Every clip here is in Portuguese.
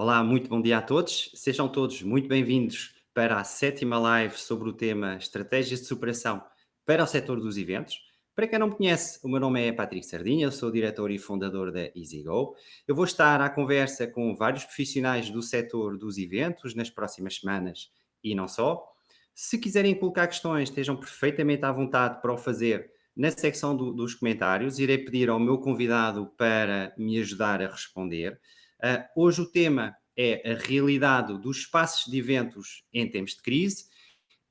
Olá, muito bom dia a todos. Sejam todos muito bem-vindos para a sétima live sobre o tema Estratégias de Superação para o setor dos eventos. Para quem não me conhece, o meu nome é Patrick Sardinha, eu sou diretor e fundador da EasyGo. Eu vou estar à conversa com vários profissionais do setor dos eventos nas próximas semanas e não só. Se quiserem colocar questões, estejam perfeitamente à vontade para o fazer na secção dos comentários. Irei pedir ao meu convidado para me ajudar a responder. Hoje o tema é a realidade dos espaços de eventos em tempos de crise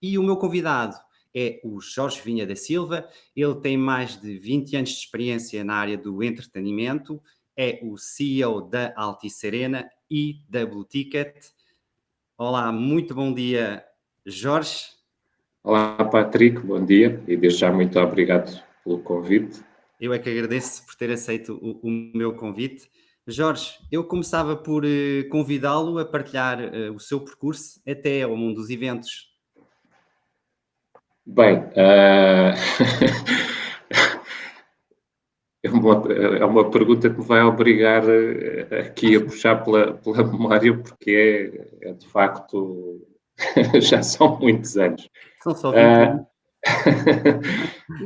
e o meu convidado é o Jorge Vinha da Silva. Ele tem mais de 20 anos de experiência na área do entretenimento, é o CEO da Altice Arena e da Blue Ticket. Olá, muito bom dia, Jorge. Olá, Patrick, bom dia e desde já muito obrigado pelo convite. Eu é que agradeço por ter aceito o meu convite. Jorge, eu começava por convidá-lo a partilhar o seu percurso até ao mundo dos eventos. Bem, é uma pergunta que me vai obrigar aqui a puxar pela memória, porque é de facto já são muitos anos. São só 20 Ah, anos.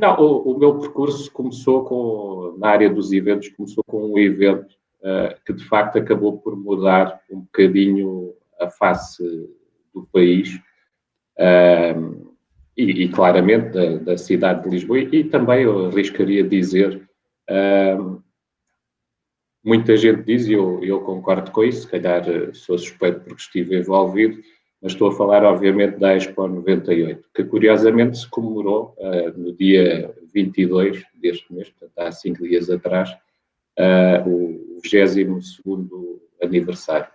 não, o meu percurso na área dos eventos, começou com um evento que de facto acabou por mudar um bocadinho a face do país. E claramente da cidade de Lisboa, e também eu arriscaria dizer, muita gente diz, e eu concordo com isso, se calhar sou suspeito porque estive envolvido, mas estou a falar obviamente da Expo 98, que curiosamente se comemorou no dia 22 deste mês, portanto há 5 dias atrás, o 22º aniversário.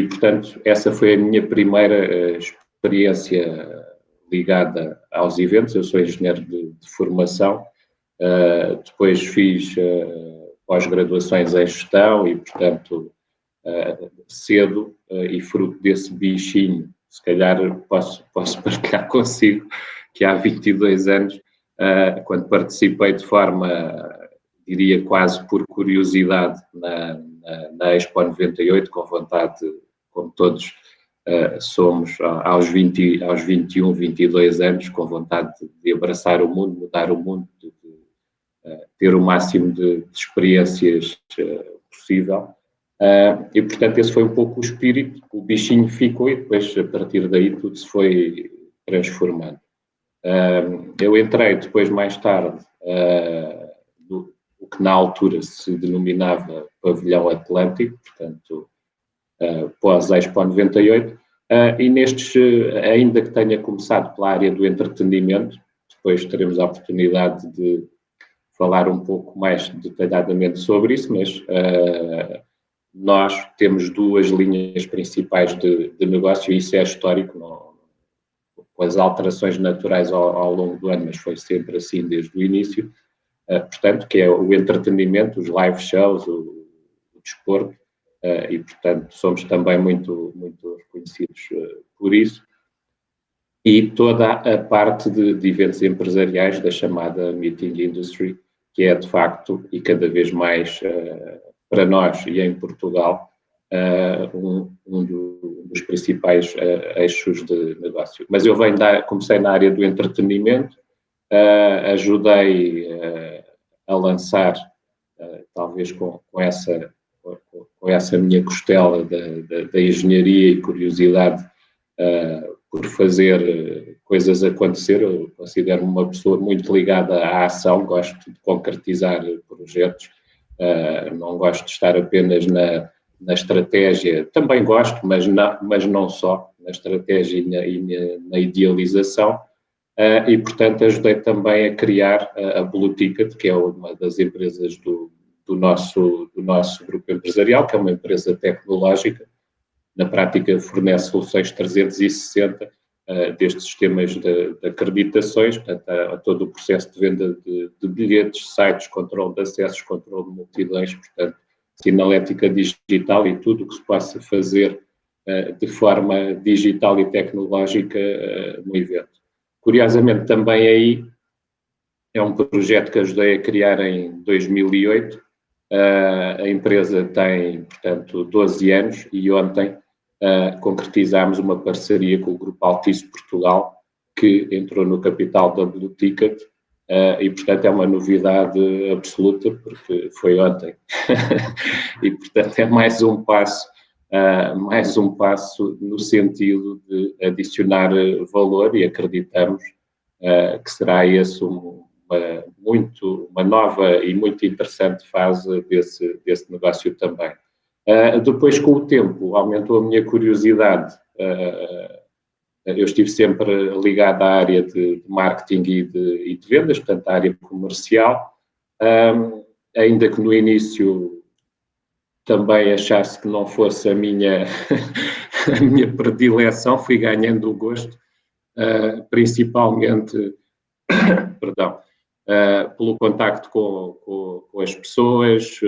Portanto, essa foi a minha primeira experiência ligada aos eventos. Eu sou engenheiro de formação, depois fiz pós-graduações em gestão e, portanto, cedo e fruto desse bichinho, se calhar posso partilhar consigo que há 22 anos, quando participei de forma, diria quase por curiosidade, na Expo 98, com vontade, como todos somos aos 21, 22 anos, com vontade de abraçar o mundo, mudar o mundo, de ter o máximo de experiências possível. E, portanto, esse foi um pouco o espírito, o bichinho ficou e depois, a partir daí, tudo se foi transformando. Eu entrei depois, mais tarde, o que na altura se denominava Pavilhão Atlântico, portanto, pós-Expo 98, e nestes, ainda que tenha começado pela área do entretenimento, depois teremos a oportunidade de falar um pouco mais detalhadamente sobre isso, mas nós temos duas linhas principais de negócio, e isso é histórico, com as alterações naturais ao longo do ano, mas foi sempre assim desde o início, portanto, que é o entretenimento, os live shows, o desporto, e, portanto, somos também muito, muito reconhecidos por isso. E toda a parte de eventos empresariais da chamada Meeting Industry, que é, de facto, e cada vez mais para nós e em Portugal, um dos principais eixos de negócio. Mas eu comecei na área do entretenimento, ajudei a lançar, talvez com essa minha costela da engenharia e curiosidade por fazer coisas acontecer. Eu considero-me uma pessoa muito ligada à ação, gosto de concretizar projetos, não gosto de estar apenas na estratégia, também gosto, mas não só, na estratégia e na idealização. E, portanto, ajudei também a criar a Blue Ticket, que é uma das empresas do nosso grupo empresarial, que é uma empresa tecnológica. Na prática, fornece soluções 360 destes sistemas de acreditações, portanto, a todo o processo de venda de bilhetes, sites, controle de acessos, controle de multidões, portanto, sinalética digital e tudo o que se possa fazer de forma digital e tecnológica no evento. Curiosamente, também aí é um projeto que ajudei a criar em 2008, A empresa tem, portanto, 12 anos e ontem concretizámos uma parceria com o Grupo Altice Portugal, que entrou no capital da Blue Ticket, e, portanto, é uma novidade absoluta, porque foi ontem. E, portanto, é mais um passo no sentido de adicionar valor, e acreditamos que será esse uma nova e muito interessante fase desse negócio também. Depois, com o tempo, aumentou a minha curiosidade. Eu estive sempre ligado à área de marketing e de vendas, portanto, à área comercial, ainda que no início também achasse que não fosse a minha predileção, fui ganhando o gosto, principalmente, perdão, pelo contacto com as pessoas,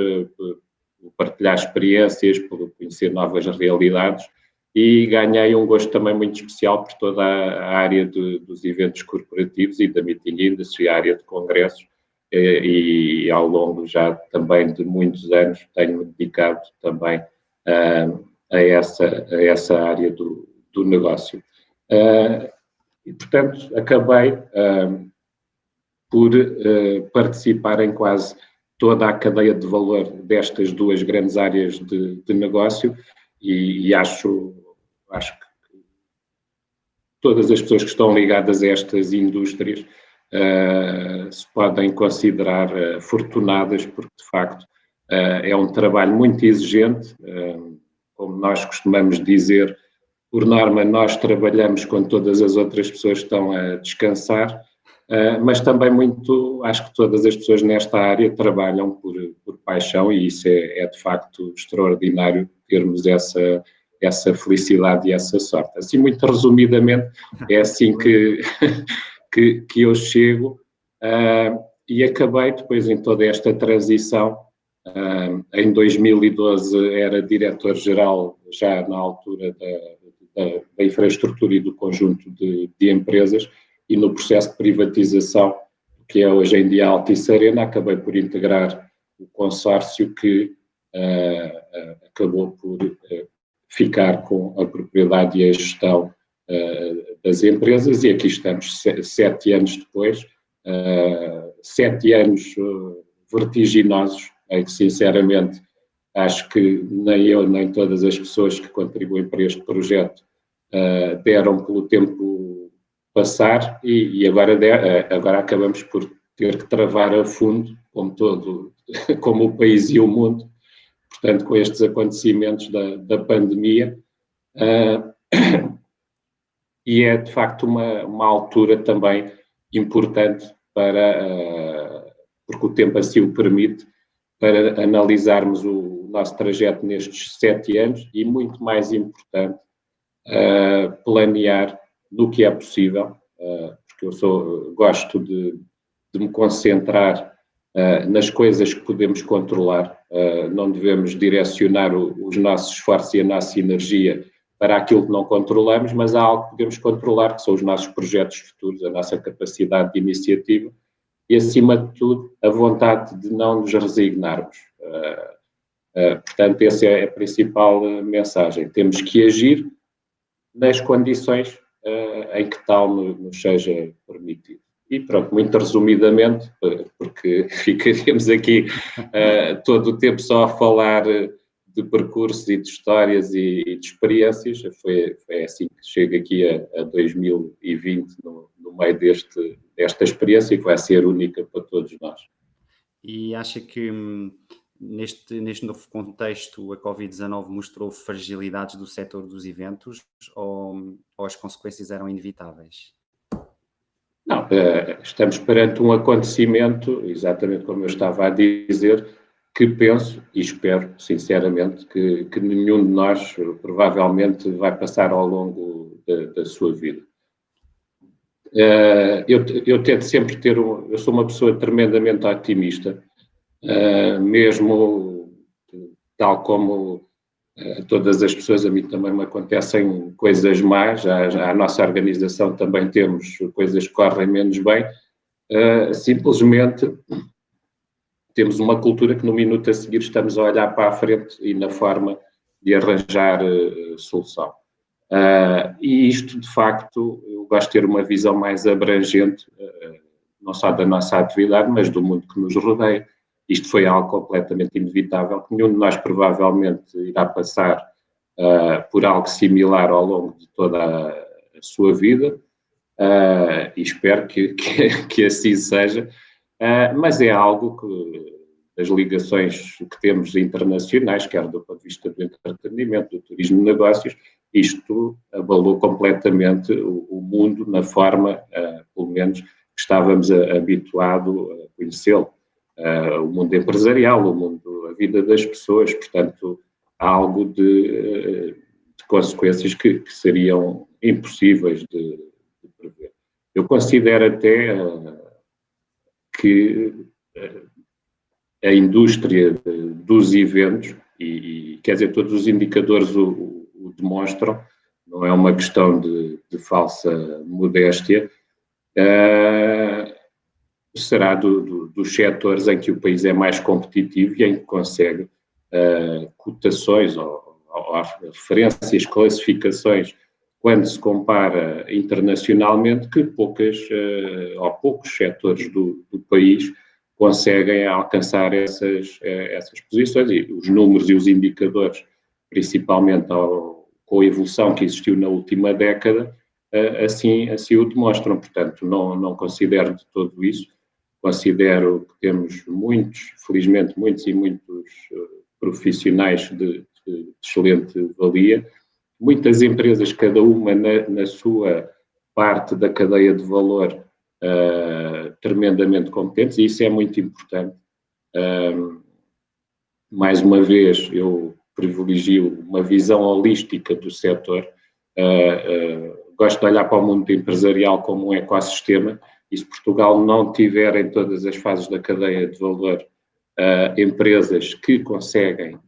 por partilhar experiências, por conhecer novas realidades, e ganhei um gosto também muito especial por toda a área dos eventos corporativos e da meeting industry, a área de congressos, e ao longo já também de muitos anos tenho-me dedicado também a essa área do negócio. E, portanto, acabei por participar em quase toda a cadeia de valor destas duas grandes áreas de negócio, e acho que todas as pessoas que estão ligadas a estas indústrias se podem considerar afortunadas, porque de facto é um trabalho muito exigente, como nós costumamos dizer, por norma nós trabalhamos quando todas as outras pessoas estão a descansar, mas também acho que todas as pessoas nesta área trabalham por paixão, e isso é de facto extraordinário termos essa felicidade e essa sorte. Assim, muito resumidamente, é assim que eu chego, e acabei depois em toda esta transição. Em 2012 era diretor-geral, já na altura da infraestrutura e do conjunto de empresas, e no processo de privatização, que é hoje em dia a Altice Arena, acabei por integrar o consórcio que acabou por ficar com a propriedade e a gestão das empresas, e aqui estamos 7 anos depois, 7 anos vertiginosos, em que sinceramente acho que nem eu nem todas as pessoas que contribuem para este projeto deram pelo tempo passar, e agora acabamos por ter que travar a fundo, como o país e o mundo, portanto, com estes acontecimentos da pandemia, e é de facto uma altura também importante porque o tempo assim o permite, para analisarmos o nosso trajeto nestes 7 anos, e muito mais importante, planear no que é possível, porque eu gosto de me concentrar nas coisas que podemos controlar, não devemos direcionar os nossos esforços e a nossa energia para aquilo que não controlamos, mas há algo que podemos controlar, que são os nossos projetos futuros, a nossa capacidade de iniciativa e, acima de tudo, a vontade de não nos resignarmos. Portanto, essa é a principal mensagem. Temos que agir nas condições em que tal nos seja permitido. E pronto, muito resumidamente, porque ficaríamos aqui todo o tempo só a falar de percursos e de histórias e de experiências. Foi assim que chego aqui a 2020, no meio desta experiência, que vai ser única para todos nós. E acha que neste novo contexto a Covid-19 mostrou fragilidades do setor dos eventos, ou as consequências eram inevitáveis? Não, estamos perante um acontecimento, exatamente como eu estava a dizer, que penso e espero, sinceramente, que nenhum de nós provavelmente vai passar ao longo da sua vida. Eu tento sempre eu sou uma pessoa tremendamente otimista, mesmo tal como todas as pessoas, a mim também me acontecem coisas más, já a nossa organização também temos coisas que correm menos bem, simplesmente temos uma cultura que no minuto a seguir estamos a olhar para a frente e na forma de arranjar solução. E isto, de facto, eu gosto de ter uma visão mais abrangente, não só da nossa atividade, mas do mundo que nos rodeia. Isto foi algo completamente inevitável, que nenhum de nós provavelmente irá passar por algo similar ao longo de toda a sua vida, e espero que assim seja, mas é algo que as ligações que temos internacionais, quer do ponto de vista do entretenimento, do turismo de negócios, isto abalou completamente o mundo na forma, pelo menos, que estávamos habituados a conhecê-lo. O mundo empresarial, o mundo, a vida das pessoas, portanto, há algo de consequências que seriam impossíveis de prever. Eu considero até que a indústria dos eventos, e quer dizer, todos os indicadores o demonstram, não é uma questão de falsa modéstia, será dos setores em que o país é mais competitivo e em que consegue cotações ou referências, classificações, quando se compara internacionalmente, que poucos setores do país conseguem alcançar essas posições, e os números e os indicadores, principalmente com a evolução que existiu na última década, assim o demonstram. Portanto, não considero de todo isso. Considero que temos felizmente muitos profissionais de excelente valia, muitas empresas, cada uma na sua parte da cadeia de valor, tremendamente competentes, e isso é muito importante. Mais uma vez, eu privilegio uma visão holística do setor. Gosto de olhar para o mundo empresarial como um ecossistema, e se Portugal não tiver em todas as fases da cadeia de valor empresas que conseguem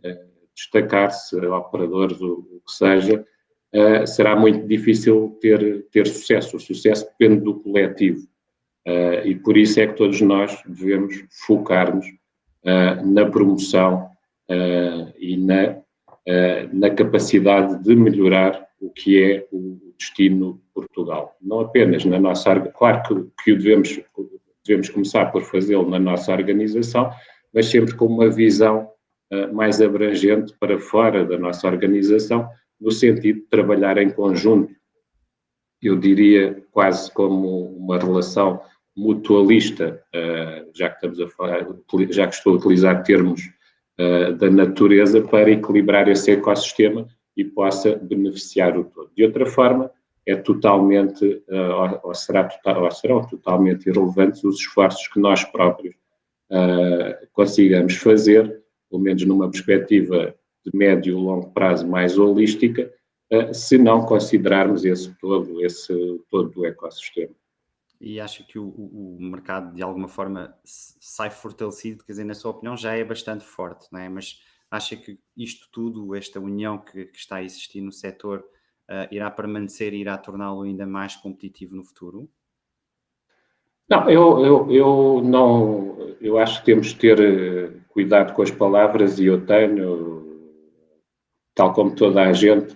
destacar-se, operadores, o que seja, será muito difícil ter sucesso. O sucesso depende do coletivo, e por isso é que todos nós devemos focar-nos na promoção e na capacidade de melhorar o que é o destino Portugal. Não apenas na nossa... Claro que devemos começar por fazê-lo na nossa organização, mas sempre com uma visão mais abrangente para fora da nossa organização, no sentido de trabalhar em conjunto. Eu diria quase como uma relação mutualista, já que estou a utilizar termos da natureza, para equilibrar esse ecossistema e possa beneficiar o todo. De outra forma, é totalmente, ou serão totalmente irrelevantes os esforços que nós próprios consigamos fazer, pelo menos numa perspectiva de médio e longo prazo mais holística, se não considerarmos esse todo do ecossistema. E acho que o mercado, de alguma forma, sai fortalecido, quer dizer, na sua opinião, já é bastante forte, não é? Mas acha que isto tudo, esta união que está a existir no setor, irá permanecer e irá torná-lo ainda mais competitivo no futuro? Não, eu acho que temos de ter cuidado com as palavras, e eu tenho, tal como toda a gente,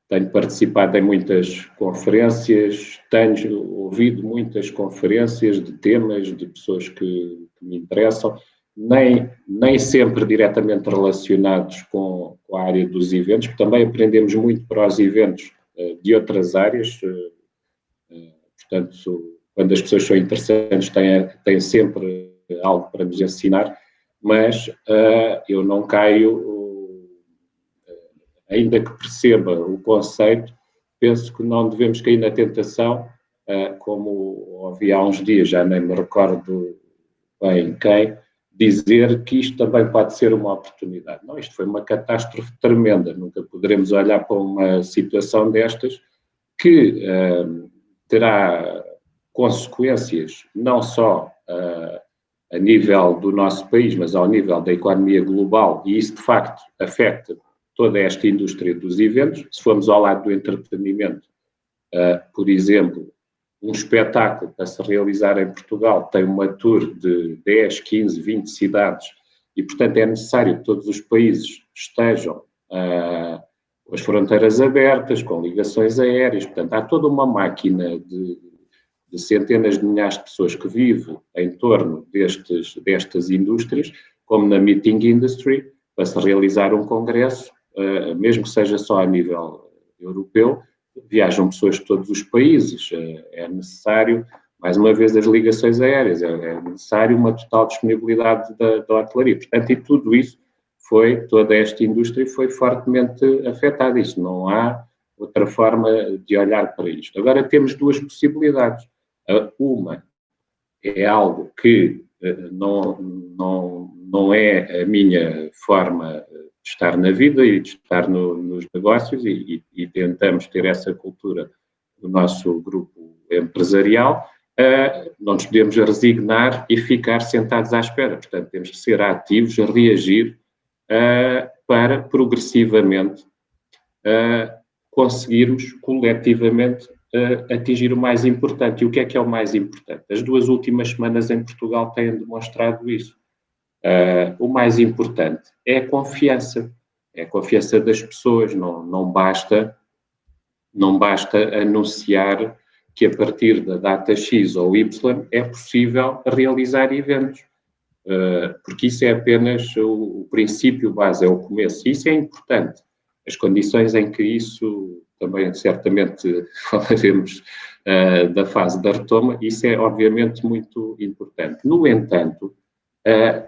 tenho participado em muitas conferências, tenho ouvido muitas conferências de temas, de pessoas que me interessam, nem sempre diretamente relacionados com a área dos eventos, porque também aprendemos muito para os eventos de outras áreas, portanto, quando as pessoas são interessantes, têm sempre algo para nos ensinar, mas eu não caio, ainda que perceba o conceito, penso que não devemos cair na tentação, como ouvi há uns dias, já nem me recordo bem quem, dizer que isto também pode ser uma oportunidade. Não, isto foi uma catástrofe tremenda, nunca poderemos olhar para uma situação destas que terá consequências não só a nível do nosso país, mas ao nível da economia global, e isso de facto afeta toda esta indústria dos eventos. Se formos ao lado do entretenimento, por exemplo, um espetáculo para se realizar em Portugal tem uma tour de 10, 15, 20 cidades e, portanto, é necessário que todos os países estejam com as fronteiras abertas, com ligações aéreas. Portanto, há toda uma máquina de centenas de milhares de pessoas que vive em torno destas indústrias, como na meeting industry, para se realizar um congresso, mesmo que seja só a nível europeu, viajam pessoas de todos os países, é necessário, mais uma vez, as ligações aéreas, é necessário uma total disponibilidade da hotelaria. Portanto, e tudo isso toda esta indústria foi fortemente afetada. Isso não há outra forma de olhar para isto. Agora temos duas possibilidades. Uma é algo que não é a minha forma de estar na vida e de estar nos negócios e tentamos ter essa cultura no nosso grupo empresarial. Não nos podemos resignar e ficar sentados à espera. Portanto, temos que ser ativos, reagir para progressivamente conseguirmos coletivamente atingir o mais importante. E o que é o mais importante? As 2 últimas semanas em Portugal têm demonstrado isso. O mais importante é a confiança das pessoas. Não basta anunciar que a partir da data X ou Y é possível realizar eventos, porque isso é apenas o princípio base, é o começo. Isso é importante. As condições em que isso, também certamente falaremos da fase da retoma, isso é obviamente muito importante. No entanto,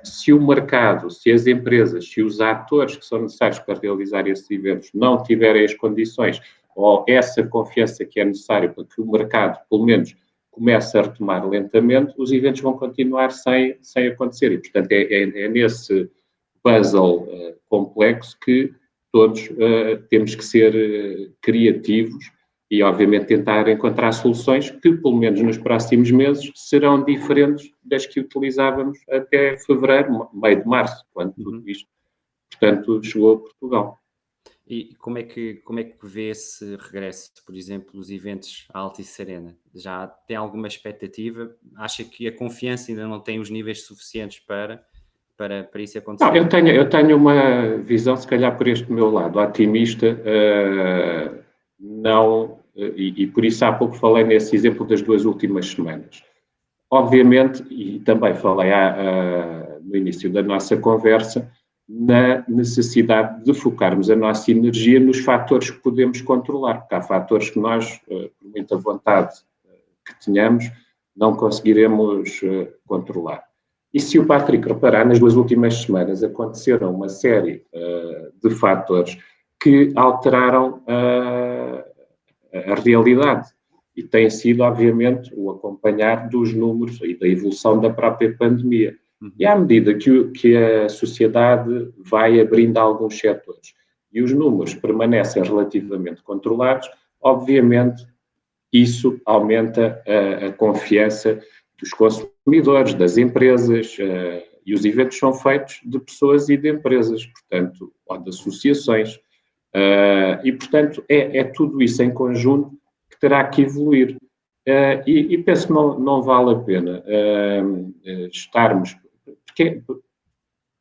se o mercado, se as empresas, se os atores que são necessários para realizar esses eventos não tiverem as condições ou essa confiança que é necessária para que o mercado, pelo menos, comece a retomar lentamente, os eventos vão continuar sem acontecer. E, portanto, é nesse puzzle complexo que todos temos que ser criativos e, obviamente, tentar encontrar soluções que, pelo menos nos próximos meses, serão diferentes das que utilizávamos até fevereiro, meio de março, quando tudo isto, portanto, chegou a Portugal. E como é que vê esse regresso, por exemplo, dos eventos à Altice Arena? Já tem alguma expectativa? Acha que a confiança ainda não tem os níveis suficientes para isso acontecer? Não, eu tenho uma visão, se calhar por este meu lado, otimista, e por isso há pouco falei nesse exemplo das 2 últimas semanas. Obviamente, e também falei no início da nossa conversa, na necessidade de focarmos a nossa energia nos fatores que podemos controlar, porque há fatores que nós, por muita vontade que tenhamos, não conseguiremos controlar. E se o Patrick reparar, nas 2 últimas semanas aconteceram uma série de fatores que alteraram a realidade. E tem sido, obviamente, o acompanhar dos números e da evolução da própria pandemia. E à medida que a sociedade vai abrindo alguns setores e os números permanecem relativamente controlados, obviamente isso aumenta a confiança dos consumidores, das empresas, e os eventos são feitos de pessoas e de empresas, portanto, ou de associações. E, portanto, é tudo isso em conjunto que terá que evoluir. E penso que não vale a pena estarmos...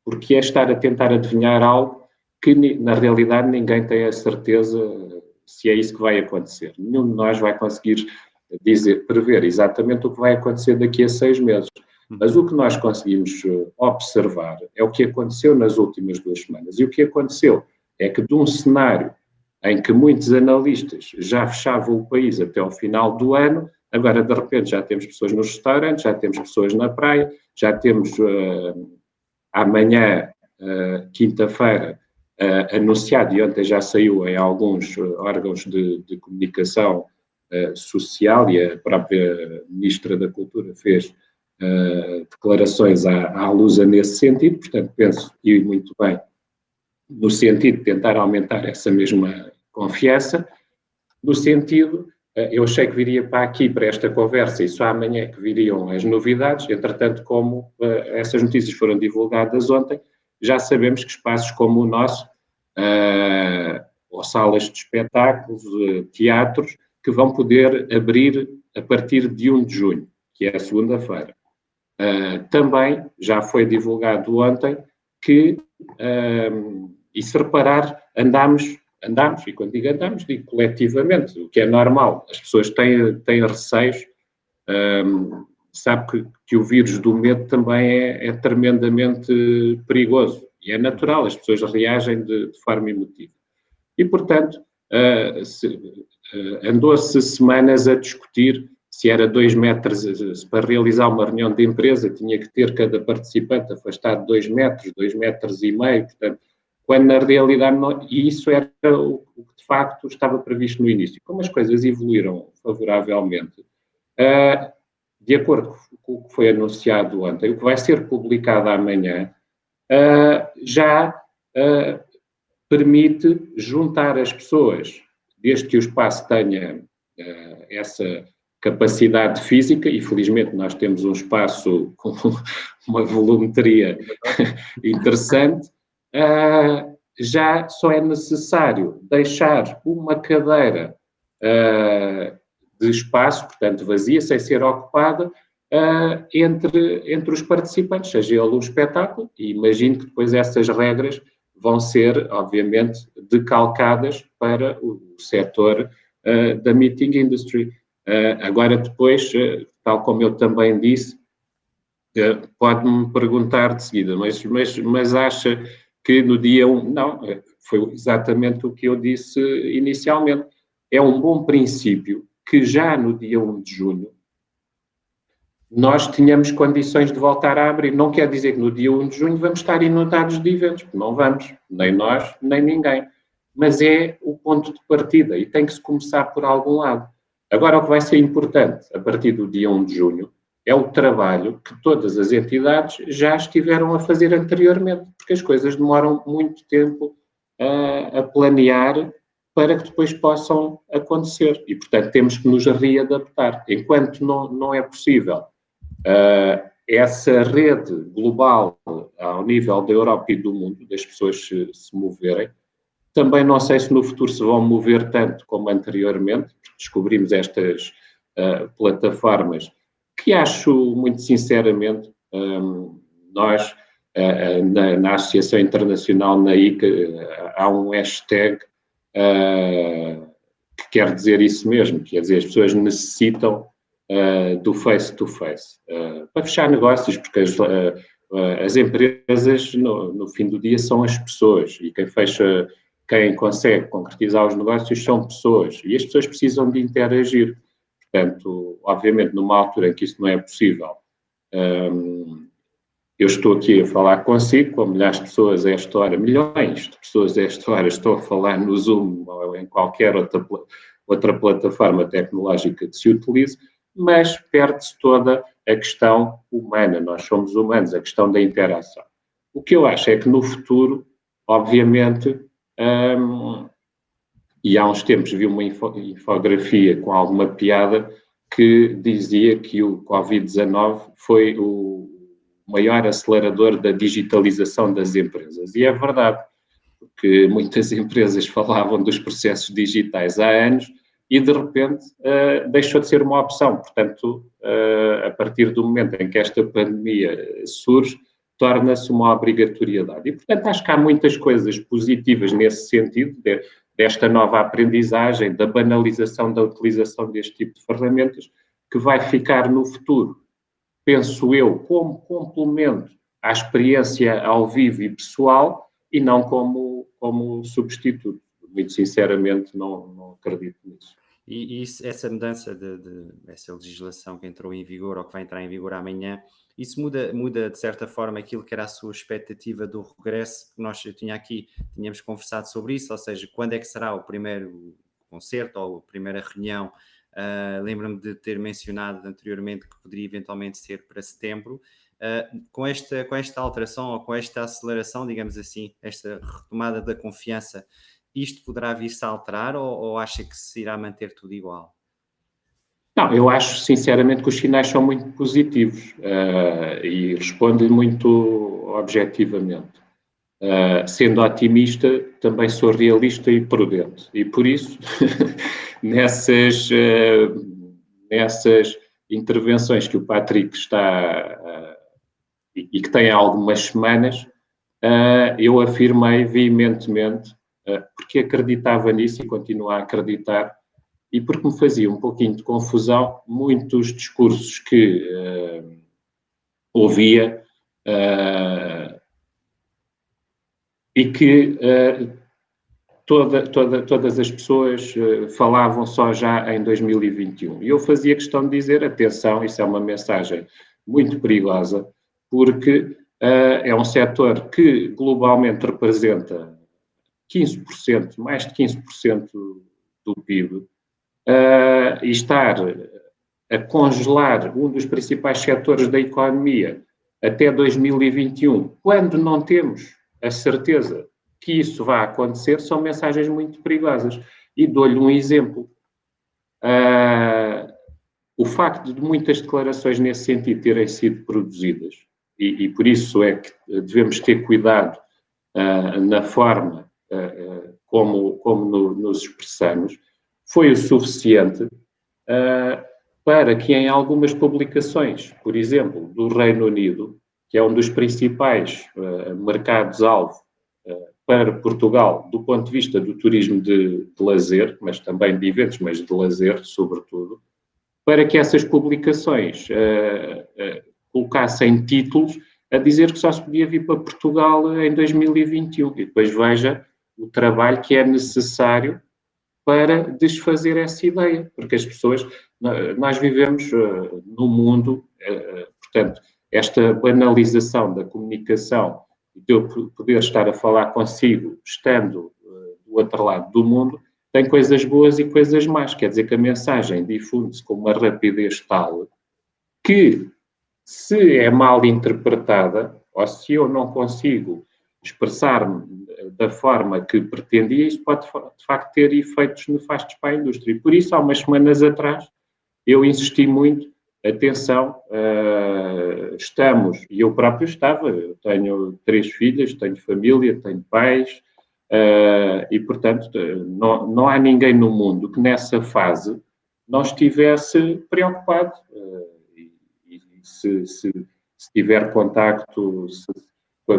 Porque é estar a tentar adivinhar algo que, na realidade, ninguém tem a certeza se é isso que vai acontecer. Nenhum de nós vai conseguir prever exatamente o que vai acontecer daqui a 6 meses. Mas o que nós conseguimos observar é o que aconteceu nas últimas 2 semanas. E o que aconteceu é que, de um cenário em que muitos analistas já fechavam o país até ao final do ano, agora, de repente, já temos pessoas nos restaurantes, já temos pessoas na praia, já temos amanhã, quinta-feira, anunciado, e ontem já saiu em alguns órgãos de comunicação social, e a própria Ministra da Cultura fez declarações à Lusa nesse sentido, portanto penso, e muito bem, no sentido de tentar aumentar essa mesma confiança, no sentido, eu achei que viria para aqui, para esta conversa, e só amanhã que viriam as novidades, entretanto, como essas notícias foram divulgadas ontem, já sabemos que espaços como o nosso, ou salas de espetáculos, teatros, que vão poder abrir a partir de 1 de junho, que é a segunda-feira. Também já foi divulgado ontem que, e se reparar, andamos, e quando digo andamos, digo coletivamente, o que é normal. As pessoas têm receios, sabe que o vírus do medo também é tremendamente perigoso. E é natural, as pessoas reagem de forma emotiva. E, portanto, andou-se semanas a discutir se era 2 metros, para realizar uma reunião de empresa, tinha que ter cada participante afastado 2 metros, 2 metros e meio, portanto, quando na realidade não, e isso era o que de facto estava previsto no início. Como as coisas evoluíram favoravelmente, de acordo com o que foi anunciado ontem, o que vai ser publicado amanhã, já permite juntar as pessoas, desde que o espaço tenha essa capacidade física, e felizmente nós temos um espaço com uma volumetria interessante, já só é necessário deixar uma cadeira de espaço, portanto vazia, sem ser ocupada, entre os participantes, seja ele um espetáculo, e imagino que depois essas regras vão ser, obviamente, decalcadas para o setor da meeting industry. Agora, depois, tal como eu também disse, pode-me perguntar de seguida, mas acha que no dia 1... Não, foi exatamente o que eu disse inicialmente. É um bom princípio que já no dia 1 de junho nós tínhamos condições de voltar a abrir. Não quer dizer que no dia 1 de junho vamos estar inundados de eventos, porque não vamos, nem nós, nem ninguém. Mas é o ponto de partida e tem que se começar por algum lado. Agora, o que vai ser importante a partir do dia 1 de junho é o trabalho que todas as entidades já estiveram a fazer anteriormente, porque as coisas demoram muito tempo a planear para que depois possam acontecer. E, portanto, temos que nos readaptar. Enquanto não é possível essa rede global ao nível da Europa e do mundo, das pessoas se moverem, também não sei se no futuro se vão mover tanto como anteriormente, porque descobrimos estas plataformas que acho, muito sinceramente, nós, na Associação Internacional, na ICA, há um hashtag que quer dizer isso mesmo, quer dizer, as pessoas necessitam do face-to-face para fechar negócios, porque as empresas, no fim do dia, são as pessoas, e quem consegue concretizar os negócios são pessoas, e as pessoas precisam de interagir. Portanto, obviamente, numa altura em que isso não é possível, eu estou aqui a falar consigo, com milhares de pessoas a esta hora, milhões de pessoas a esta hora, estou a falar no Zoom ou em qualquer outra plataforma tecnológica que se utilize, mas perde-se toda a questão humana, nós somos humanos, a questão da interação. O que eu acho é que no futuro, obviamente, e há uns tempos vi uma infografia com alguma piada que dizia que o Covid-19 foi o maior acelerador da digitalização das empresas. E é verdade, porque muitas empresas falavam dos processos digitais há anos e, de repente, deixou de ser uma opção. Portanto, a partir do momento em que esta pandemia surge, torna-se uma obrigatoriedade. E, portanto, acho que há muitas coisas positivas nesse sentido, desta nova aprendizagem, da banalização da utilização deste tipo de ferramentas, que vai ficar no futuro, penso eu, como complemento à experiência ao vivo e pessoal e não como substituto. Muito sinceramente, não acredito nisso. E essa mudança essa legislação que entrou em vigor ou que vai entrar em vigor amanhã, isso muda de certa forma aquilo que era a sua expectativa do regresso? Tínhamos conversado sobre isso, ou seja, quando é que será o primeiro concerto ou a primeira reunião? Lembro-me de ter mencionado anteriormente que poderia eventualmente ser para setembro. Com esta alteração ou com esta aceleração, digamos assim, esta retomada da confiança, isto poderá vir-se a alterar ou acha que se irá manter tudo igual? Não, eu acho sinceramente que os sinais são muito positivos e respondo-lhe muito objetivamente. Sendo otimista, também sou realista e prudente. E por isso, nessas intervenções que o Patrick está e que tem há algumas semanas, eu afirmei veementemente, porque acreditava nisso e continuo a acreditar, e porque me fazia um pouquinho de confusão muitos discursos que ouvia e que todas as pessoas falavam só já em 2021. E eu fazia questão de dizer, atenção, isso é uma mensagem muito perigosa, porque é um setor que globalmente representa 15%, mais de 15% do PIB, e estar a congelar um dos principais setores da economia até 2021, quando não temos a certeza que isso vai acontecer, são mensagens muito perigosas. E dou-lhe um exemplo. O facto de muitas declarações nesse sentido terem sido produzidas, e por isso é que devemos ter cuidado na forma como nos expressamos, foi o suficiente para que em algumas publicações, por exemplo, do Reino Unido, que é um dos principais mercados-alvo para Portugal, do ponto de vista do turismo de lazer, mas também de eventos, mas de lazer, sobretudo, para que essas publicações colocassem títulos a dizer que só se podia vir para Portugal em 2021. E depois veja o trabalho que é necessário para desfazer essa ideia, porque as pessoas, nós vivemos num mundo, portanto, esta banalização da comunicação, de eu poder estar a falar consigo, estando do outro lado do mundo, tem coisas boas e coisas más. Quer dizer que a mensagem difunde-se com uma rapidez tal que, se é mal interpretada, ou se eu não consigo expressar-me da forma que pretendia, isso pode, de facto, ter efeitos nefastos para a indústria. E por isso, há umas semanas atrás, eu insisti muito, atenção, estamos, e eu próprio estava, eu tenho 3 filhas, tenho família, tenho pais, e, portanto, não há ninguém no mundo que nessa fase não estivesse preocupado. Se tiver contacto,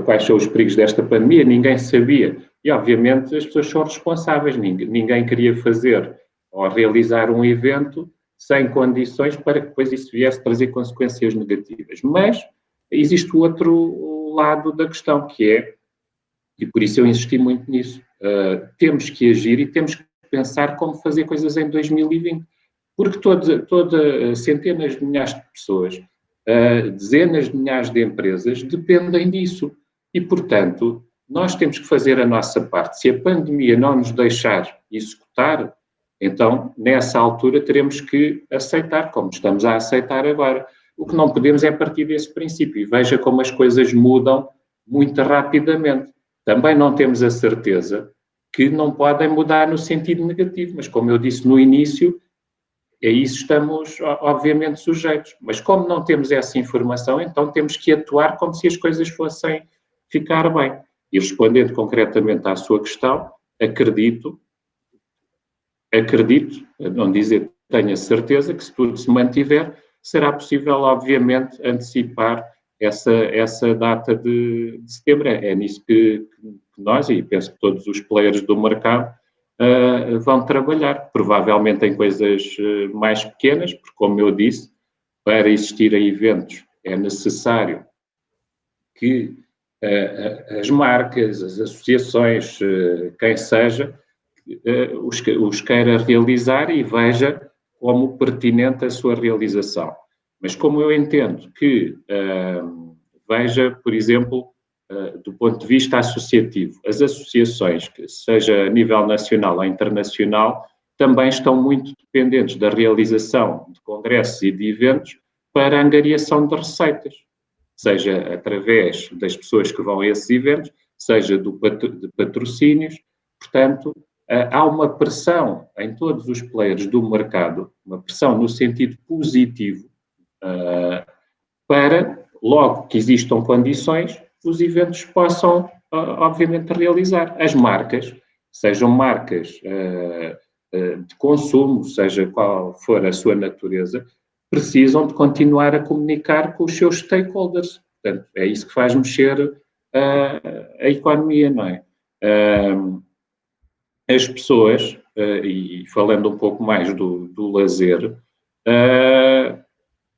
quais são os perigos desta pandemia, ninguém sabia. E, obviamente, as pessoas são responsáveis. Ninguém queria fazer ou realizar um evento sem condições para que depois isso viesse trazer consequências negativas. Mas existe o outro lado da questão, que é, e por isso eu insisti muito nisso, temos que agir e temos que pensar como fazer coisas em 2020. Porque centenas de milhares de pessoas, dezenas de milhares de empresas dependem disso. E, portanto, nós temos que fazer a nossa parte. Se a pandemia não nos deixar executar, então, nessa altura, teremos que aceitar, como estamos a aceitar agora. O que não podemos é partir desse princípio. E veja como as coisas mudam muito rapidamente. Também não temos a certeza que não podem mudar no sentido negativo, mas, como eu disse no início, a isso estamos, obviamente, sujeitos. Mas como não temos essa informação, então temos que atuar como se as coisas fossem ficar bem. E respondendo concretamente à sua questão, acredito, não dizer tenho a certeza, que se tudo se mantiver, será possível, obviamente, antecipar essa data de setembro. É nisso que nós, e penso que todos os players do mercado, vão trabalhar, provavelmente em coisas mais pequenas, porque, como eu disse, para existir a eventos é necessário que as marcas, as associações, quem seja, os queira realizar e veja como pertinente a sua realização. Mas como eu entendo que veja, por exemplo, do ponto de vista associativo, as associações, que seja a nível nacional ou internacional, também estão muito dependentes da realização de congressos e de eventos para a angariação de receitas, seja através das pessoas que vão a esses eventos, seja de patrocínios. Portanto, há uma pressão em todos os players do mercado, uma pressão no sentido positivo, para, logo que existam condições, os eventos possam obviamente, realizar. As marcas, sejam marcas de consumo, seja qual for a sua natureza, precisam de continuar a comunicar com os seus stakeholders. Portanto, é isso que faz mexer a economia, não é? As pessoas, e falando um pouco mais do lazer,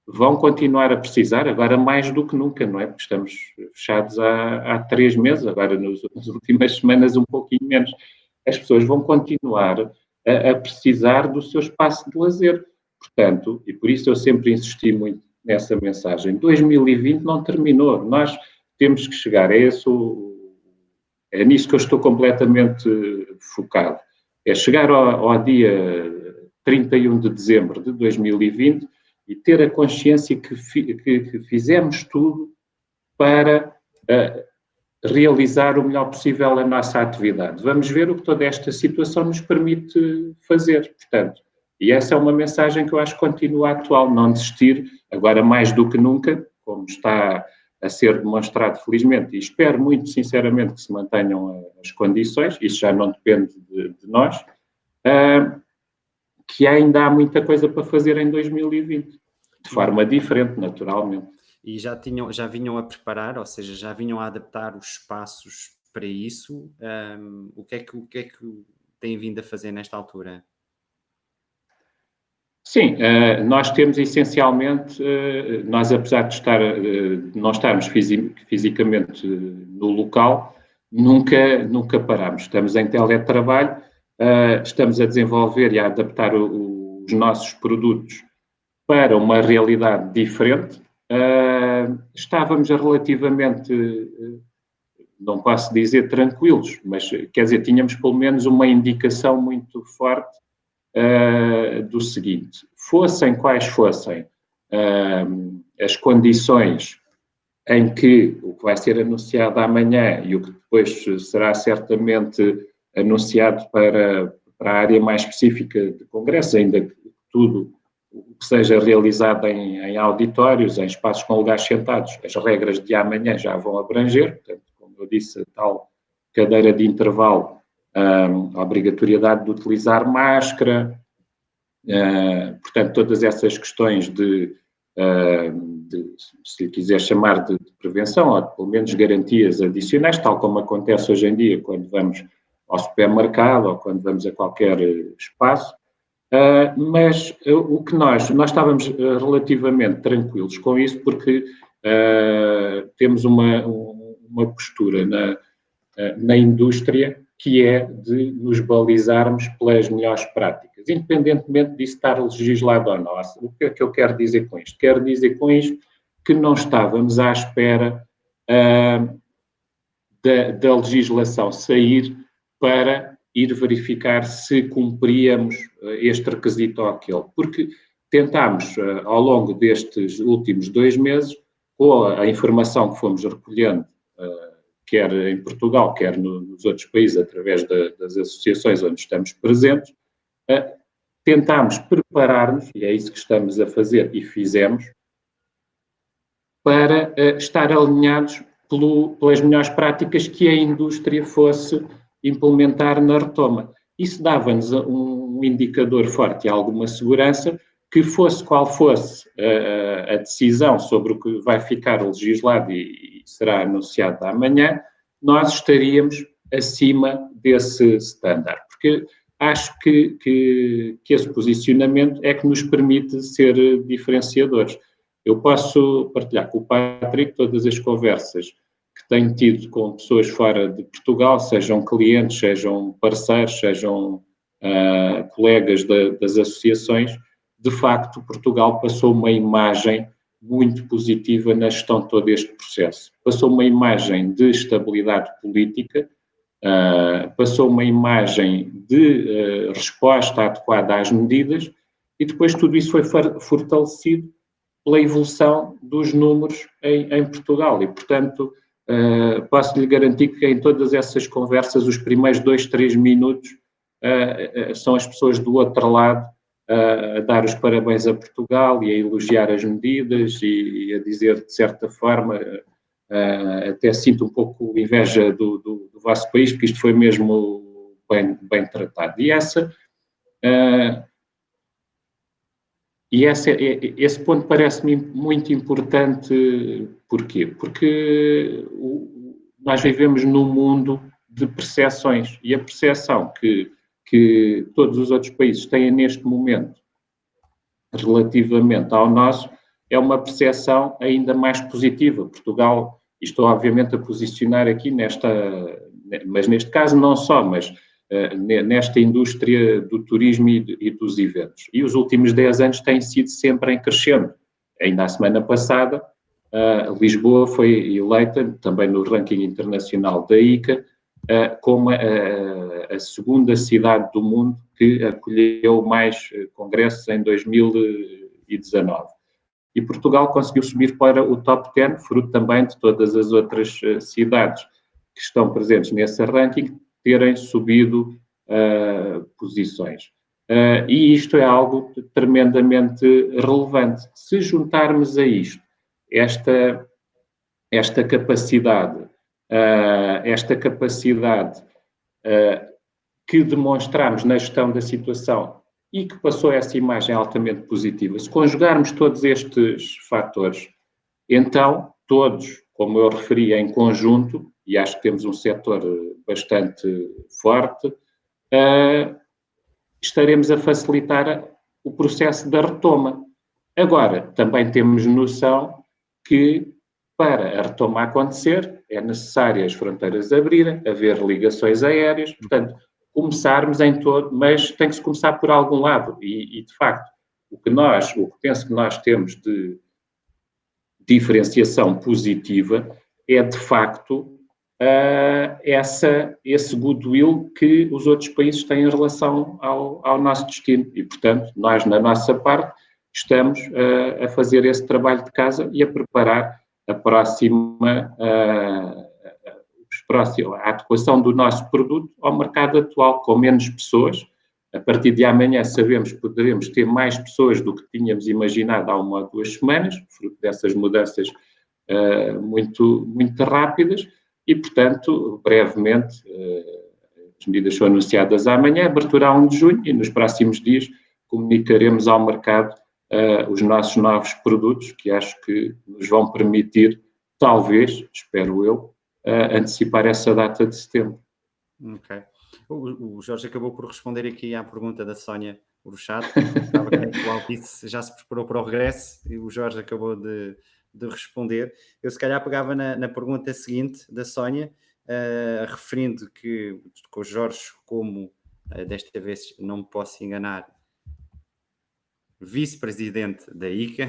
vão continuar a precisar, agora mais do que nunca, não é? Porque estamos fechados há 3 meses, agora nas últimas semanas um pouquinho menos. As pessoas vão continuar a precisar do seu espaço de lazer. Portanto, e por isso eu sempre insisti muito nessa mensagem, 2020 não terminou, nós temos que chegar a esse, é nisso que eu estou completamente focado, é chegar ao dia 31 de dezembro de 2020 e ter a consciência que fizemos tudo para realizar o melhor possível a nossa atividade. Vamos ver o que toda esta situação nos permite fazer, portanto. E essa é uma mensagem que eu acho que continua atual, não desistir, agora mais do que nunca, como está a ser demonstrado felizmente, e espero muito sinceramente que se mantenham as condições, isso já não depende de nós, que ainda há muita coisa para fazer em 2020, de forma diferente, naturalmente. E já vinham a preparar, ou seja, já vinham a adaptar os espaços para isso. O que é que têm vindo a fazer nesta altura? Sim, nós temos essencialmente, nós apesar de não estarmos fisicamente no local, nunca paramos. Estamos em teletrabalho, estamos a desenvolver e a adaptar os nossos produtos para uma realidade diferente. Estávamos relativamente, não posso dizer tranquilos, mas quer dizer, tínhamos pelo menos uma indicação muito forte do seguinte: fossem quais fossem as condições em que o que vai ser anunciado amanhã e o que depois será certamente anunciado para a área mais específica de congresso, ainda que tudo o que seja realizado em auditórios, em espaços com lugares sentados, as regras de amanhã já vão abranger, portanto, como eu disse, a tal cadeira de intervalo, a obrigatoriedade de utilizar máscara, portanto, todas essas questões de, se lhe quiser chamar de prevenção, ou pelo menos garantias adicionais, tal como acontece hoje em dia quando vamos ao supermercado ou quando vamos a qualquer espaço. Mas o que nós estávamos relativamente tranquilos com isso, porque temos uma postura na indústria que é de nos balizarmos pelas melhores práticas, independentemente disso estar legislado ou não. O que é que eu quero dizer com isto? Quero dizer com isto que não estávamos à espera da legislação sair para ir verificar se cumpríamos este requisito ou aquele, porque tentámos, ao longo destes últimos 2 meses, com a informação que fomos recolhendo, quer em Portugal, quer nos outros países, através das associações onde estamos presentes, tentámos preparar-nos, e é isso que estamos a fazer e fizemos, para estar alinhados pelas melhores práticas que a indústria fosse implementar na retoma. Isso dava-nos um indicador forte e alguma segurança que fosse qual fosse a decisão sobre o que vai ficar legislado e será anunciado amanhã, nós estaríamos acima desse standard. Porque acho que esse posicionamento é que nos permite ser diferenciadores. Eu posso partilhar com o Patrick todas as conversas que tenho tido com pessoas fora de Portugal, sejam clientes, sejam parceiros, sejam colegas das associações. De facto, Portugal passou uma imagem muito positiva na gestão de todo este processo. Passou uma imagem de estabilidade política, passou uma imagem de resposta adequada às medidas e depois tudo isso foi fortalecido pela evolução dos números em Portugal e, portanto, posso-lhe garantir que em todas essas conversas, os primeiros 2, 3 minutos são as pessoas do outro lado a dar os parabéns a Portugal e a elogiar as medidas e a dizer, de certa forma, até sinto um pouco inveja do vosso país, porque isto foi mesmo bem tratado. Esse ponto parece-me muito importante. Porquê? Porque nós vivemos num mundo de percepções, e a percepção que todos os outros países têm neste momento relativamente ao nosso é uma percepção ainda mais positiva. Portugal, e estou obviamente a posicionar aqui mas neste caso não só, mas nesta indústria do turismo e dos eventos. E os últimos 10 anos têm sido sempre em crescendo. Ainda a semana passada, Lisboa foi eleita, também no ranking internacional da ICA, como a segunda cidade do mundo que acolheu mais congressos em 2019. E Portugal conseguiu subir para o top 10, fruto também de todas as outras cidades que estão presentes nesse ranking terem subido posições. E isto é algo tremendamente relevante. Se juntarmos a isto esta capacidade que demonstramos na gestão da situação e que passou essa imagem altamente positiva, se conjugarmos todos estes fatores, então todos, como eu referi, em conjunto, e acho que temos um setor bastante forte, estaremos a facilitar o processo da retoma. Agora, também temos noção que para a retoma acontecer é necessário as fronteiras abrirem, haver ligações aéreas, portanto, começarmos em todo, mas tem que se começar por algum lado e de facto, o que penso que nós temos de diferenciação positiva é de facto esse goodwill que os outros países têm em relação ao nosso destino e, portanto, nós na nossa parte estamos a fazer esse trabalho de casa e a preparar a adequação do nosso produto ao mercado atual, com menos pessoas. A partir de amanhã sabemos que poderemos ter mais pessoas do que tínhamos imaginado há 1 ou 2 semanas, fruto dessas mudanças muito, muito rápidas e, portanto, brevemente, as medidas são anunciadas amanhã, abertura a 1 de junho e nos próximos dias comunicaremos ao mercado os nossos novos produtos, que acho que nos vão permitir, talvez, espero eu, antecipar essa data de setembro. Ok. O Jorge acabou por responder aqui à pergunta da Sónia Uruchado. Estava que o Altice já se preparou para o regresso e o Jorge acabou de responder. Eu se calhar pegava na pergunta seguinte da Sónia, referindo que com o Jorge, como desta vez não me posso enganar, vice-presidente da ICA,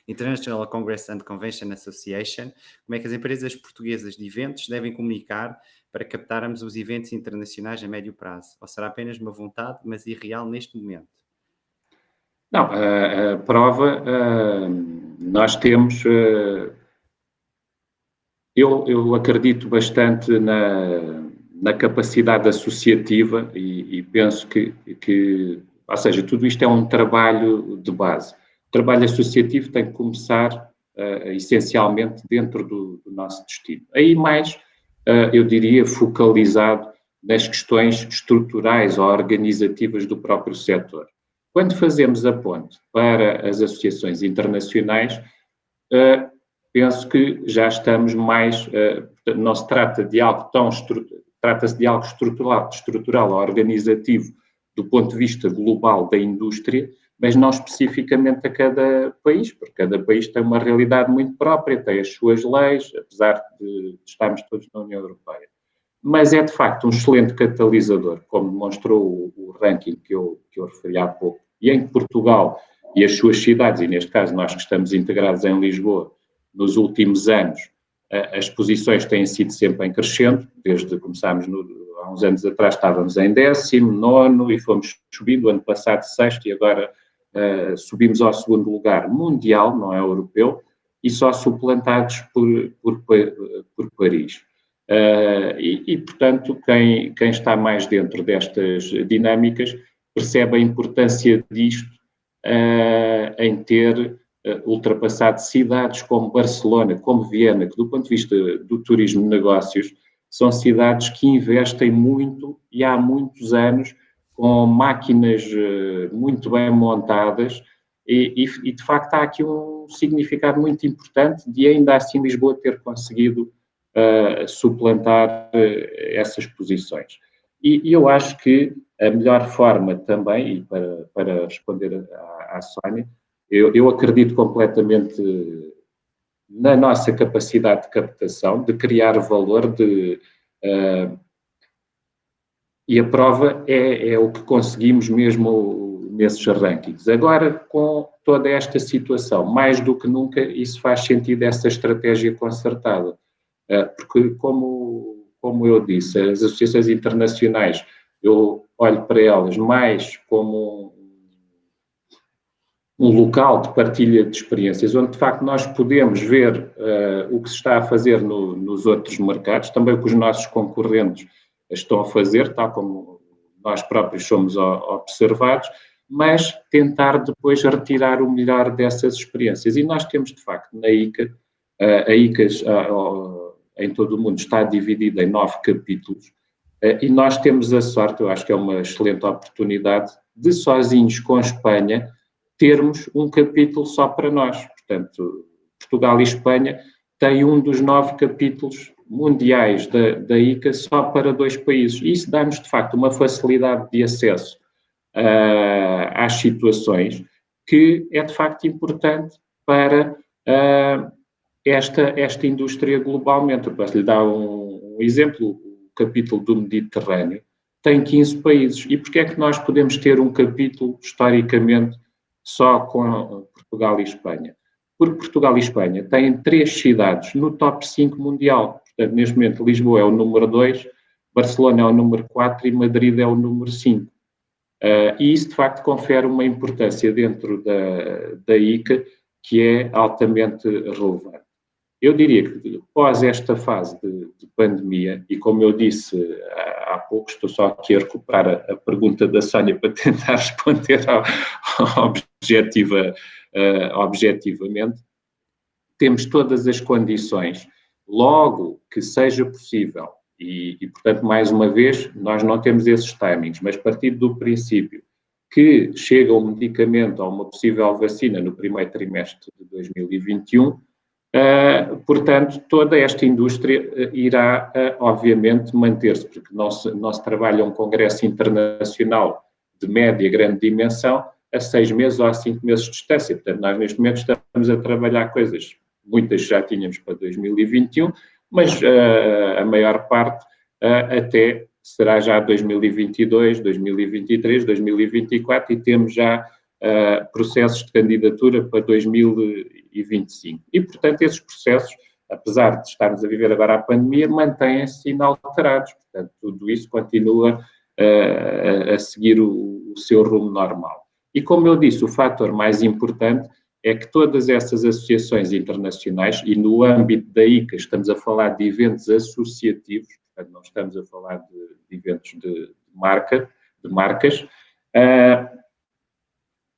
International Congress and Convention Association, como é que as empresas portuguesas de eventos devem comunicar para captarmos os eventos internacionais a médio prazo? Ou será apenas uma vontade, mas irreal neste momento? Não, a prova, nós temos... Eu acredito bastante na capacidade associativa e penso que, ou seja, tudo isto é um trabalho de base. O trabalho associativo tem que começar essencialmente dentro do nosso destino. Aí mais, eu diria, focalizado nas questões estruturais ou organizativas do próprio setor. Quando fazemos a ponte para as associações internacionais, penso que já estamos mais, não se trata de algo trata-se de algo estrutural ou organizativo do ponto de vista global da indústria, mas não especificamente a cada país, porque cada país tem uma realidade muito própria, tem as suas leis, apesar de estarmos todos na União Europeia. Mas é, de facto, um excelente catalisador, como demonstrou o ranking que eu referi há pouco, e em Portugal e as suas cidades, e neste caso nós que estamos integrados em Lisboa, nos últimos anos, as posições têm sido sempre em crescendo, desde que começámos há uns anos atrás estávamos em 10º, 9º e fomos subindo, ano passado 6º e agora subimos ao 2º lugar mundial, não é europeu, e só suplantados por Paris. Portanto, quem está mais dentro destas dinâmicas percebe a importância disto em ter ultrapassado cidades como Barcelona, como Viena, que do ponto de vista do turismo de negócios, são cidades que investem muito e há muitos anos com máquinas muito bem montadas e de facto há aqui um significado muito importante de ainda assim Lisboa ter conseguido suplantar essas posições. E eu acho que a melhor forma também, e para responder à Sónia, eu acredito completamente na nossa capacidade de captação, de criar valor, e a prova é o que conseguimos mesmo nesses rankings. Agora, com toda esta situação, mais do que nunca, isso faz sentido, essa estratégia concertada. Porque, como eu disse, as associações internacionais, eu olho para elas mais como um local de partilha de experiências, onde de facto nós podemos ver o que se está a fazer nos outros mercados, também o que os nossos concorrentes estão a fazer, tal como nós próprios somos observados, mas tentar depois retirar o melhor dessas experiências. E nós temos de facto na ICA, a ICA em todo o mundo está dividida em 9 capítulos, e nós temos a sorte, eu acho que é uma excelente oportunidade, de sozinhos com a Espanha, termos um capítulo só para nós. Portanto, Portugal e Espanha têm um dos 9 capítulos mundiais da ICA só para 2 países. E isso dá-nos, de facto, uma facilidade de acesso às situações que é, de facto, importante para esta indústria globalmente. Eu posso lhe dar um exemplo. O capítulo do Mediterrâneo tem 15 países. E porquê é que nós podemos ter um capítulo, historicamente, só com Portugal e Espanha? Porque Portugal e Espanha têm 3 cidades no top 5 mundial. Portanto, neste momento, Lisboa é o número 2, Barcelona é o número 4 e Madrid é o número 5. E isso, de facto, confere uma importância dentro da ICA que é altamente relevante. Eu diria que, após esta fase de pandemia, e como eu disse há pouco, estou só aqui a recuperar a pergunta da Sónia para tentar responder objetivamente, temos todas as condições, logo que seja possível, e portanto, mais uma vez, nós não temos esses timings, mas partindo do princípio que chega um medicamento ou uma possível vacina no primeiro trimestre de 2021, portanto, toda esta indústria irá, obviamente, manter-se, porque não se trabalha um congresso internacional de média, grande dimensão, a 6 meses ou a 5 meses de distância. Portanto, nós neste momento estamos a trabalhar coisas, muitas já tínhamos para 2021, mas a maior parte até será já 2022, 2023, 2024 e temos já processos de candidatura para 2025. E, portanto, esses processos, apesar de estarmos a viver agora a pandemia, mantêm-se inalterados. Portanto, tudo isso continua a seguir o seu rumo normal. E, como eu disse, o fator mais importante é que todas essas associações internacionais, e no âmbito da ICA estamos a falar de eventos associativos, portanto, não estamos a falar de eventos de marcas,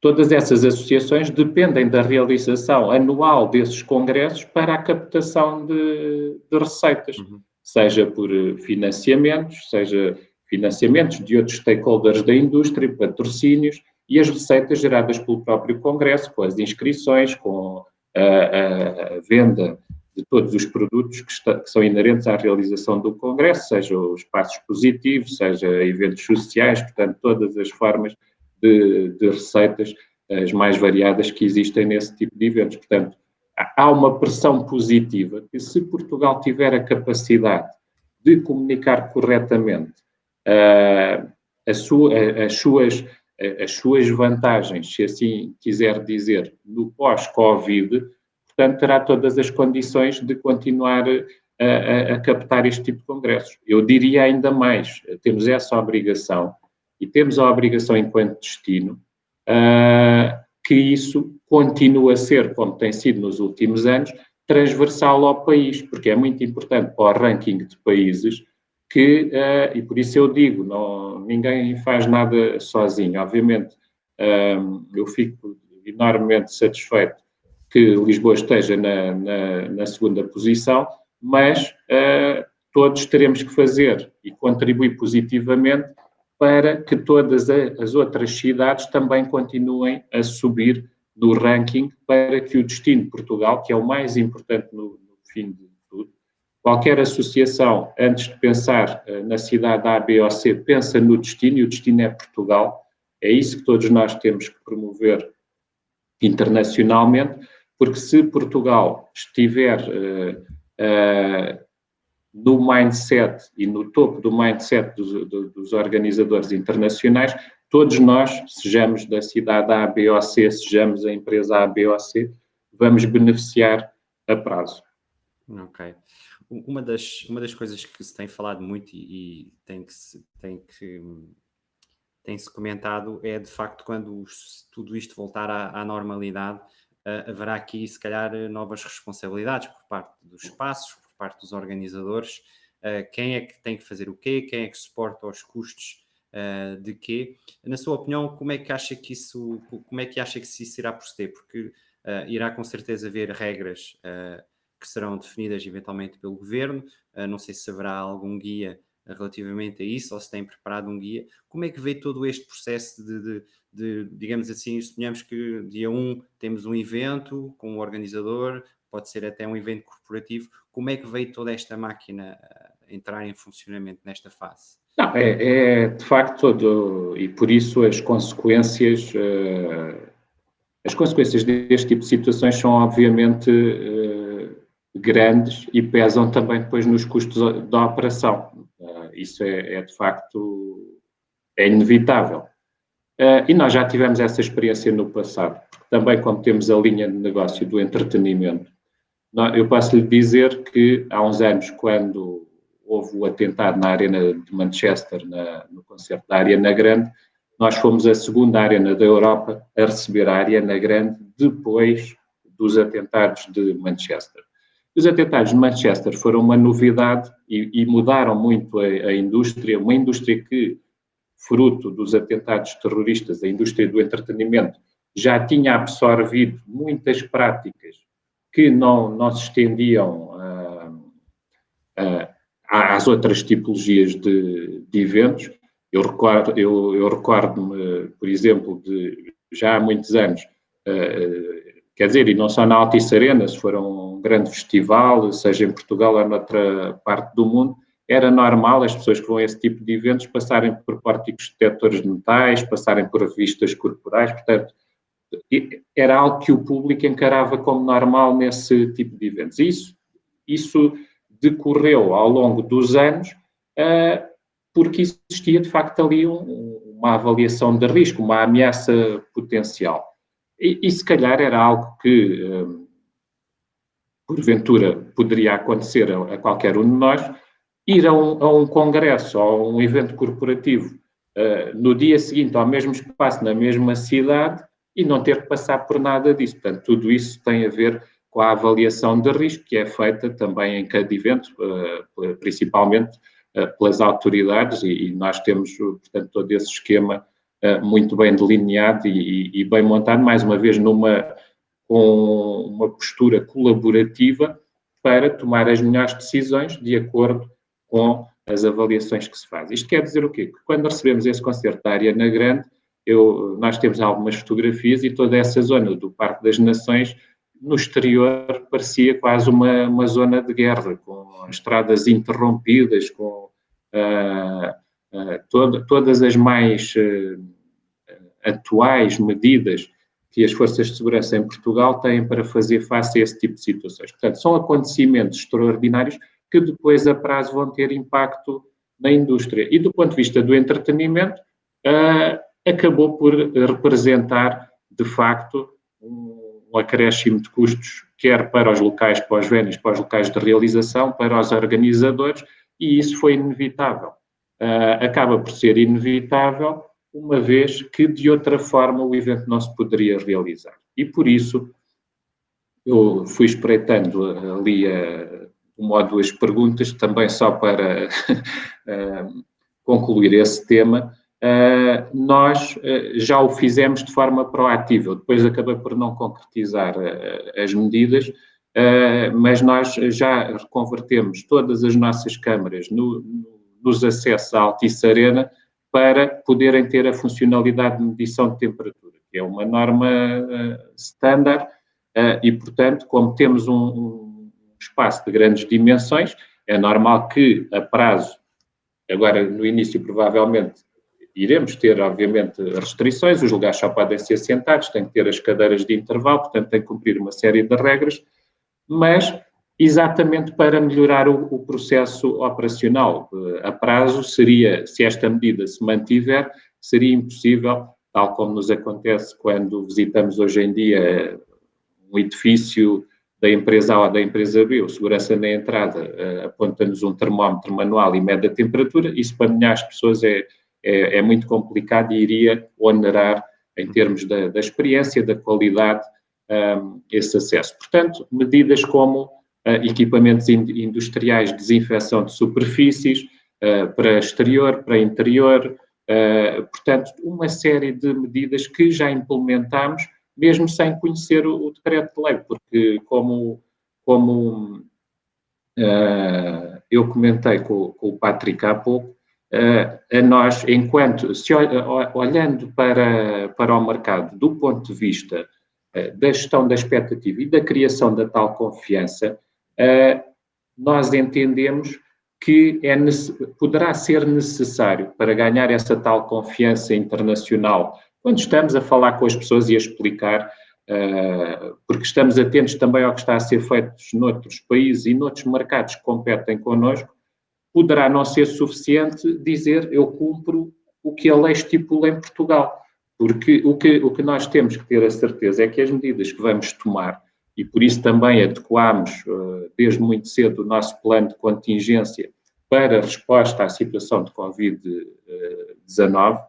todas essas associações dependem da realização anual desses congressos para a captação de receitas, seja por financiamentos, seja financiamentos de outros stakeholders da indústria, patrocínios, e as receitas geradas pelo próprio congresso, com as inscrições, com a venda de todos os produtos que são inerentes à realização do congresso, seja o espaço expositivo, seja eventos sociais, portanto, todas as formas de receitas, as mais variadas que existem nesse tipo de eventos. Portanto, há uma pressão positiva que, se Portugal tiver a capacidade de comunicar corretamente as suas vantagens, se assim quiser dizer, no pós-Covid, portanto, terá todas as condições de continuar a captar este tipo de congressos. Eu diria ainda mais, temos essa obrigação, e temos a obrigação enquanto destino, que isso continue a ser, como tem sido nos últimos anos, transversal ao país, porque é muito importante para o ranking de países que, e por isso eu digo, ninguém faz nada sozinho. Obviamente, eu fico enormemente satisfeito que Lisboa esteja na segunda posição, mas todos teremos que fazer e contribuir positivamente para que todas as outras cidades também continuem a subir no ranking, para que o destino de Portugal, que é o mais importante no fim de tudo, qualquer associação, antes de pensar na cidade A, B ou C, pensa no destino, e o destino é Portugal. É isso que todos nós temos que promover internacionalmente, porque se Portugal estiver no mindset e no topo do mindset dos organizadores internacionais, todos nós, sejamos da cidade A, B ou C, sejamos a empresa A, B ou C, vamos beneficiar a prazo. Ok. Uma das coisas que se tem falado muito e tem-se comentado é, de facto, quando tudo isto voltar à normalidade, haverá aqui, se calhar, novas responsabilidades por parte dos espaços, por parte dos organizadores. Quem é que tem que fazer o quê? Quem é que suporta os custos de quê? Na sua opinião, como é que acha que isso irá proceder? Porque irá com certeza haver regras que serão definidas eventualmente pelo governo. Não sei se haverá algum guia relativamente a isso, ou se tem preparado um guia. Como é que vê todo este processo digamos assim, suponhamos que dia 1 temos um evento com um organizador, pode ser até um evento corporativo. Como é que veio toda esta máquina entrar em funcionamento nesta fase? Não, é de facto todo, e por isso as consequências deste tipo de situações são obviamente grandes e pesam também depois nos custos da operação. Isso é de facto inevitável. E nós já tivemos essa experiência no passado, porque também como temos a linha de negócio do entretenimento, eu posso lhe dizer que há uns anos, quando houve o atentado na Arena de Manchester, no concerto da Ariana Grande, nós fomos a segunda arena da Europa a receber a Ariana Grande depois dos atentados de Manchester. Os atentados de Manchester foram uma novidade e mudaram muito a indústria, uma indústria que, fruto dos atentados terroristas, a indústria do entretenimento já tinha absorvido muitas práticas que não se estendiam às outras tipologias de eventos. Eu recordo-me, por exemplo, de já há muitos anos, quer dizer, e não só na Altice Arena, se for um grande festival, seja em Portugal ou noutra parte do mundo, era normal as pessoas que vão a esse tipo de eventos passarem por pórticos detectores de metais, passarem por revistas corporais, portanto, era algo que o público encarava como normal nesse tipo de eventos. Isso decorreu ao longo dos anos, porque existia de facto ali uma avaliação de risco, uma ameaça potencial. E se calhar era algo que, porventura, poderia acontecer a qualquer um de nós, ir a um congresso ou a um evento corporativo no dia seguinte ao mesmo espaço, na mesma cidade, e não ter que passar por nada disso. Portanto, tudo isso tem a ver com a avaliação de risco, que é feita também em cada evento, principalmente pelas autoridades, e nós temos, portanto, todo esse esquema muito bem delineado e bem montado, mais uma vez, com uma postura colaborativa para tomar as melhores decisões de acordo com as avaliações que se fazem. Isto quer dizer o quê? Que quando recebemos esse concerto da Ariana Grande, nós temos algumas fotografias e toda essa zona do Parque das Nações, no exterior, parecia quase uma zona de guerra, com estradas interrompidas, com todas as mais atuais medidas que as forças de segurança em Portugal têm para fazer face a esse tipo de situações. Portanto, são acontecimentos extraordinários que depois a prazo vão ter impacto na indústria. E do ponto de vista do entretenimento, acabou por representar, de facto, um acréscimo de custos, quer para os locais, para os venues, para os locais de realização, para os organizadores, e isso foi inevitável. Acaba por ser inevitável, uma vez que, de outra forma, o evento não se poderia realizar. E, por isso, eu fui espreitando ali uma ou duas perguntas, também só para concluir esse tema, nós já o fizemos de forma proativa. Depois acabei por não concretizar as medidas, mas nós já reconvertemos todas as nossas câmaras nos acessos à Altice Arena para poderem ter a funcionalidade de medição de temperatura, que é uma norma standard, e, portanto, como temos um espaço de grandes dimensões, é normal que, a prazo, agora no início provavelmente iremos ter, obviamente, restrições, os lugares só podem ser sentados, têm que ter as cadeiras de intervalo, portanto, tem que cumprir uma série de regras, mas exatamente para melhorar o processo operacional. A prazo seria, se esta medida se mantiver, seria impossível, tal como nos acontece quando visitamos hoje em dia um edifício da empresa A ou da empresa B, o segurança na entrada aponta-nos um termómetro manual e mede a temperatura, isso para milhares de pessoas é muito complicado e iria onerar, em termos da experiência, da qualidade, esse acesso. Portanto, medidas como equipamentos industriais de desinfecção de superfícies, para exterior, para interior, portanto, uma série de medidas que já implementámos, mesmo sem conhecer o decreto de lei, porque como eu comentei com o Patrick há pouco, a nós, olhando para o mercado do ponto de vista da gestão da expectativa e da criação da tal confiança, nós entendemos que poderá ser necessário para ganhar essa tal confiança internacional, quando estamos a falar com as pessoas e a explicar, porque estamos atentos também ao que está a ser feito noutros países e noutros mercados que competem connosco, poderá não ser suficiente dizer eu cumpro o que a lei estipula em Portugal. Porque o que nós temos que ter a certeza é que as medidas que vamos tomar, e por isso também adequámos desde muito cedo o nosso plano de contingência para a resposta à situação de Covid-19,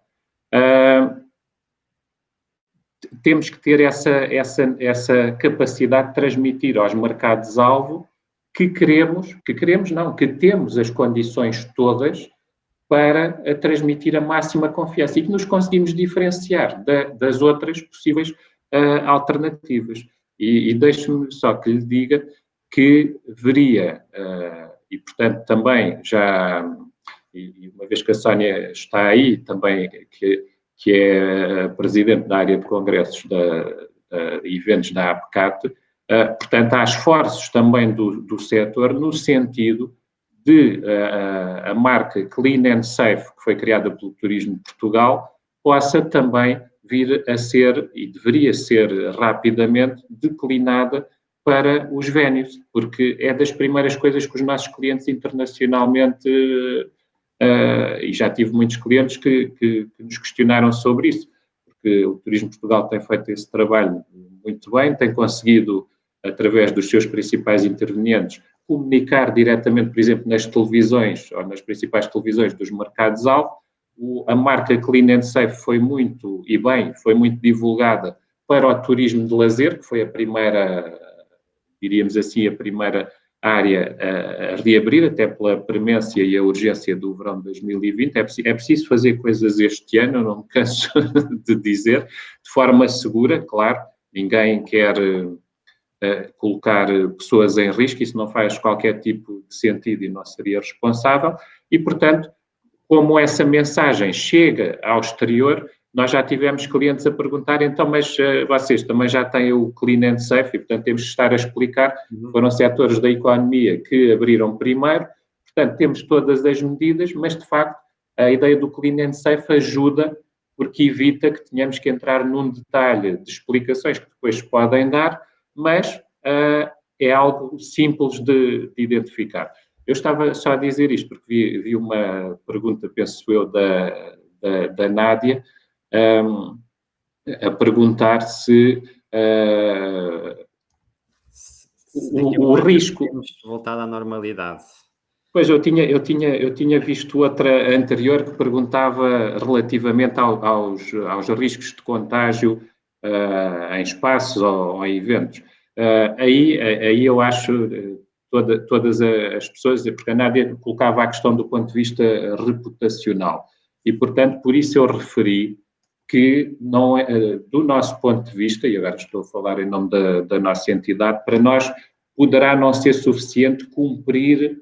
temos que ter essa capacidade de transmitir aos mercados-alvo que temos as condições todas para transmitir a máxima confiança e que nos conseguimos diferenciar das outras possíveis alternativas. E deixe-me só que lhe diga que veria, e portanto também já, e uma vez que a Sónia está aí, também que é presidente da área de congressos e eventos da APCAT, portanto há esforços também do setor no sentido de a marca Clean and Safe, que foi criada pelo Turismo de Portugal, possa também vir a ser, e deveria ser rapidamente, declinada para os vénues, porque é das primeiras coisas que os nossos clientes internacionalmente, e já tive muitos clientes que nos questionaram sobre isso, porque o Turismo de Portugal tem feito esse trabalho muito bem, tem conseguido, através dos seus principais intervenientes, comunicar diretamente, por exemplo, nas televisões, ou nas principais televisões dos mercados-alvo. A marca Clean and Safe foi muito divulgada para o turismo de lazer, que foi a primeira, diríamos assim, a primeira área a reabrir, até pela premência e a urgência do verão de 2020. É preciso fazer coisas este ano, não me canso de dizer, de forma segura, claro, ninguém quer colocar pessoas em risco, isso não faz qualquer tipo de sentido e não seria responsável, e, portanto, como essa mensagem chega ao exterior, nós já tivemos clientes a perguntar, então, mas vocês também já têm o Clean and Safe, e, portanto, temos que estar a explicar, foram setores da economia que abriram primeiro, portanto, temos todas as medidas, mas, de facto, a ideia do Clean and Safe ajuda, porque evita que tenhamos que entrar num detalhe de explicações que depois podem dar, mas é algo simples de identificar. Eu estava só a dizer isto porque vi uma pergunta, penso eu, da Nádia, a perguntar se o risco... Temos voltado à normalidade. Pois, eu tinha visto outra anterior que perguntava relativamente aos riscos de contágio em espaços ou em eventos. Aí eu acho todas as pessoas, porque a Nádia colocava a questão do ponto de vista reputacional. E, portanto, por isso eu referi que não é, do nosso ponto de vista, e agora estou a falar em nome da nossa entidade, para nós poderá não ser suficiente cumprir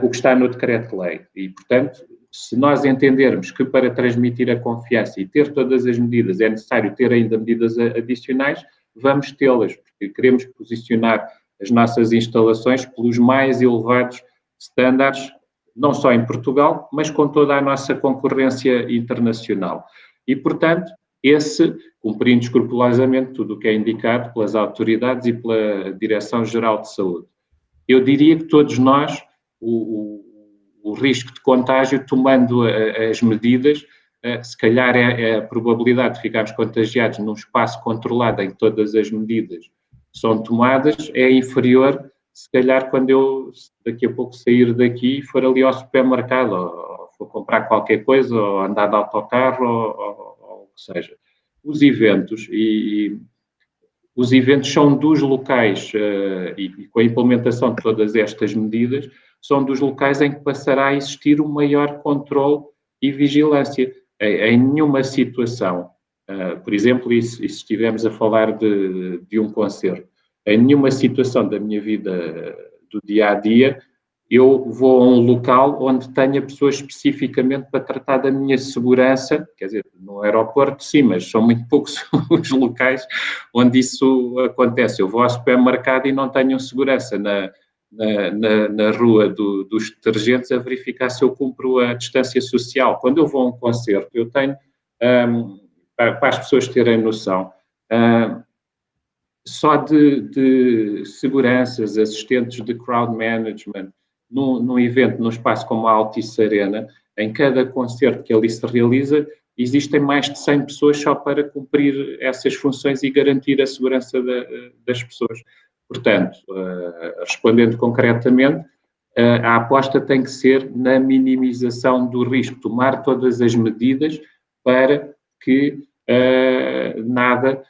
o que está no decreto-lei. E, portanto, se nós entendermos que para transmitir a confiança e ter todas as medidas é necessário ter ainda medidas adicionais, vamos tê-las, porque queremos posicionar as nossas instalações pelos mais elevados estándares, não só em Portugal, mas com toda a nossa concorrência internacional. E, portanto, cumprindo escrupulosamente tudo o que é indicado pelas autoridades e pela Direção-Geral de Saúde. Eu diria que todos nós, o risco de contágio, tomando as medidas, se calhar a probabilidade de ficarmos contagiados num espaço controlado em que todas as medidas são tomadas é inferior, se calhar quando eu daqui a pouco sair daqui e for ali ao supermercado, ou for comprar qualquer coisa, ou andar de autocarro, ou o que seja. Os eventos são dos locais, e com a implementação de todas estas medidas, são dos locais em que passará a existir um maior controle e vigilância. Em nenhuma situação, por exemplo, e se estivermos a falar de um concerto, em nenhuma situação da minha vida do dia a dia, eu vou a um local onde tenha pessoas especificamente para tratar da minha segurança, quer dizer, no aeroporto sim, mas são muito poucos os locais onde isso acontece. Eu vou ao supermercado e não tenho segurança na rua dos detergentes a verificar se eu cumpro a distância social. Quando eu vou a um concerto, eu tenho, para as pessoas terem noção, só de seguranças, assistentes de crowd management, num evento, num espaço como a Altice Arena, em cada concerto que ali se realiza, existem mais de 100 pessoas só para cumprir essas funções e garantir a segurança das pessoas. Portanto, respondendo concretamente, a aposta tem que ser na minimização do risco, tomar todas as medidas para que nada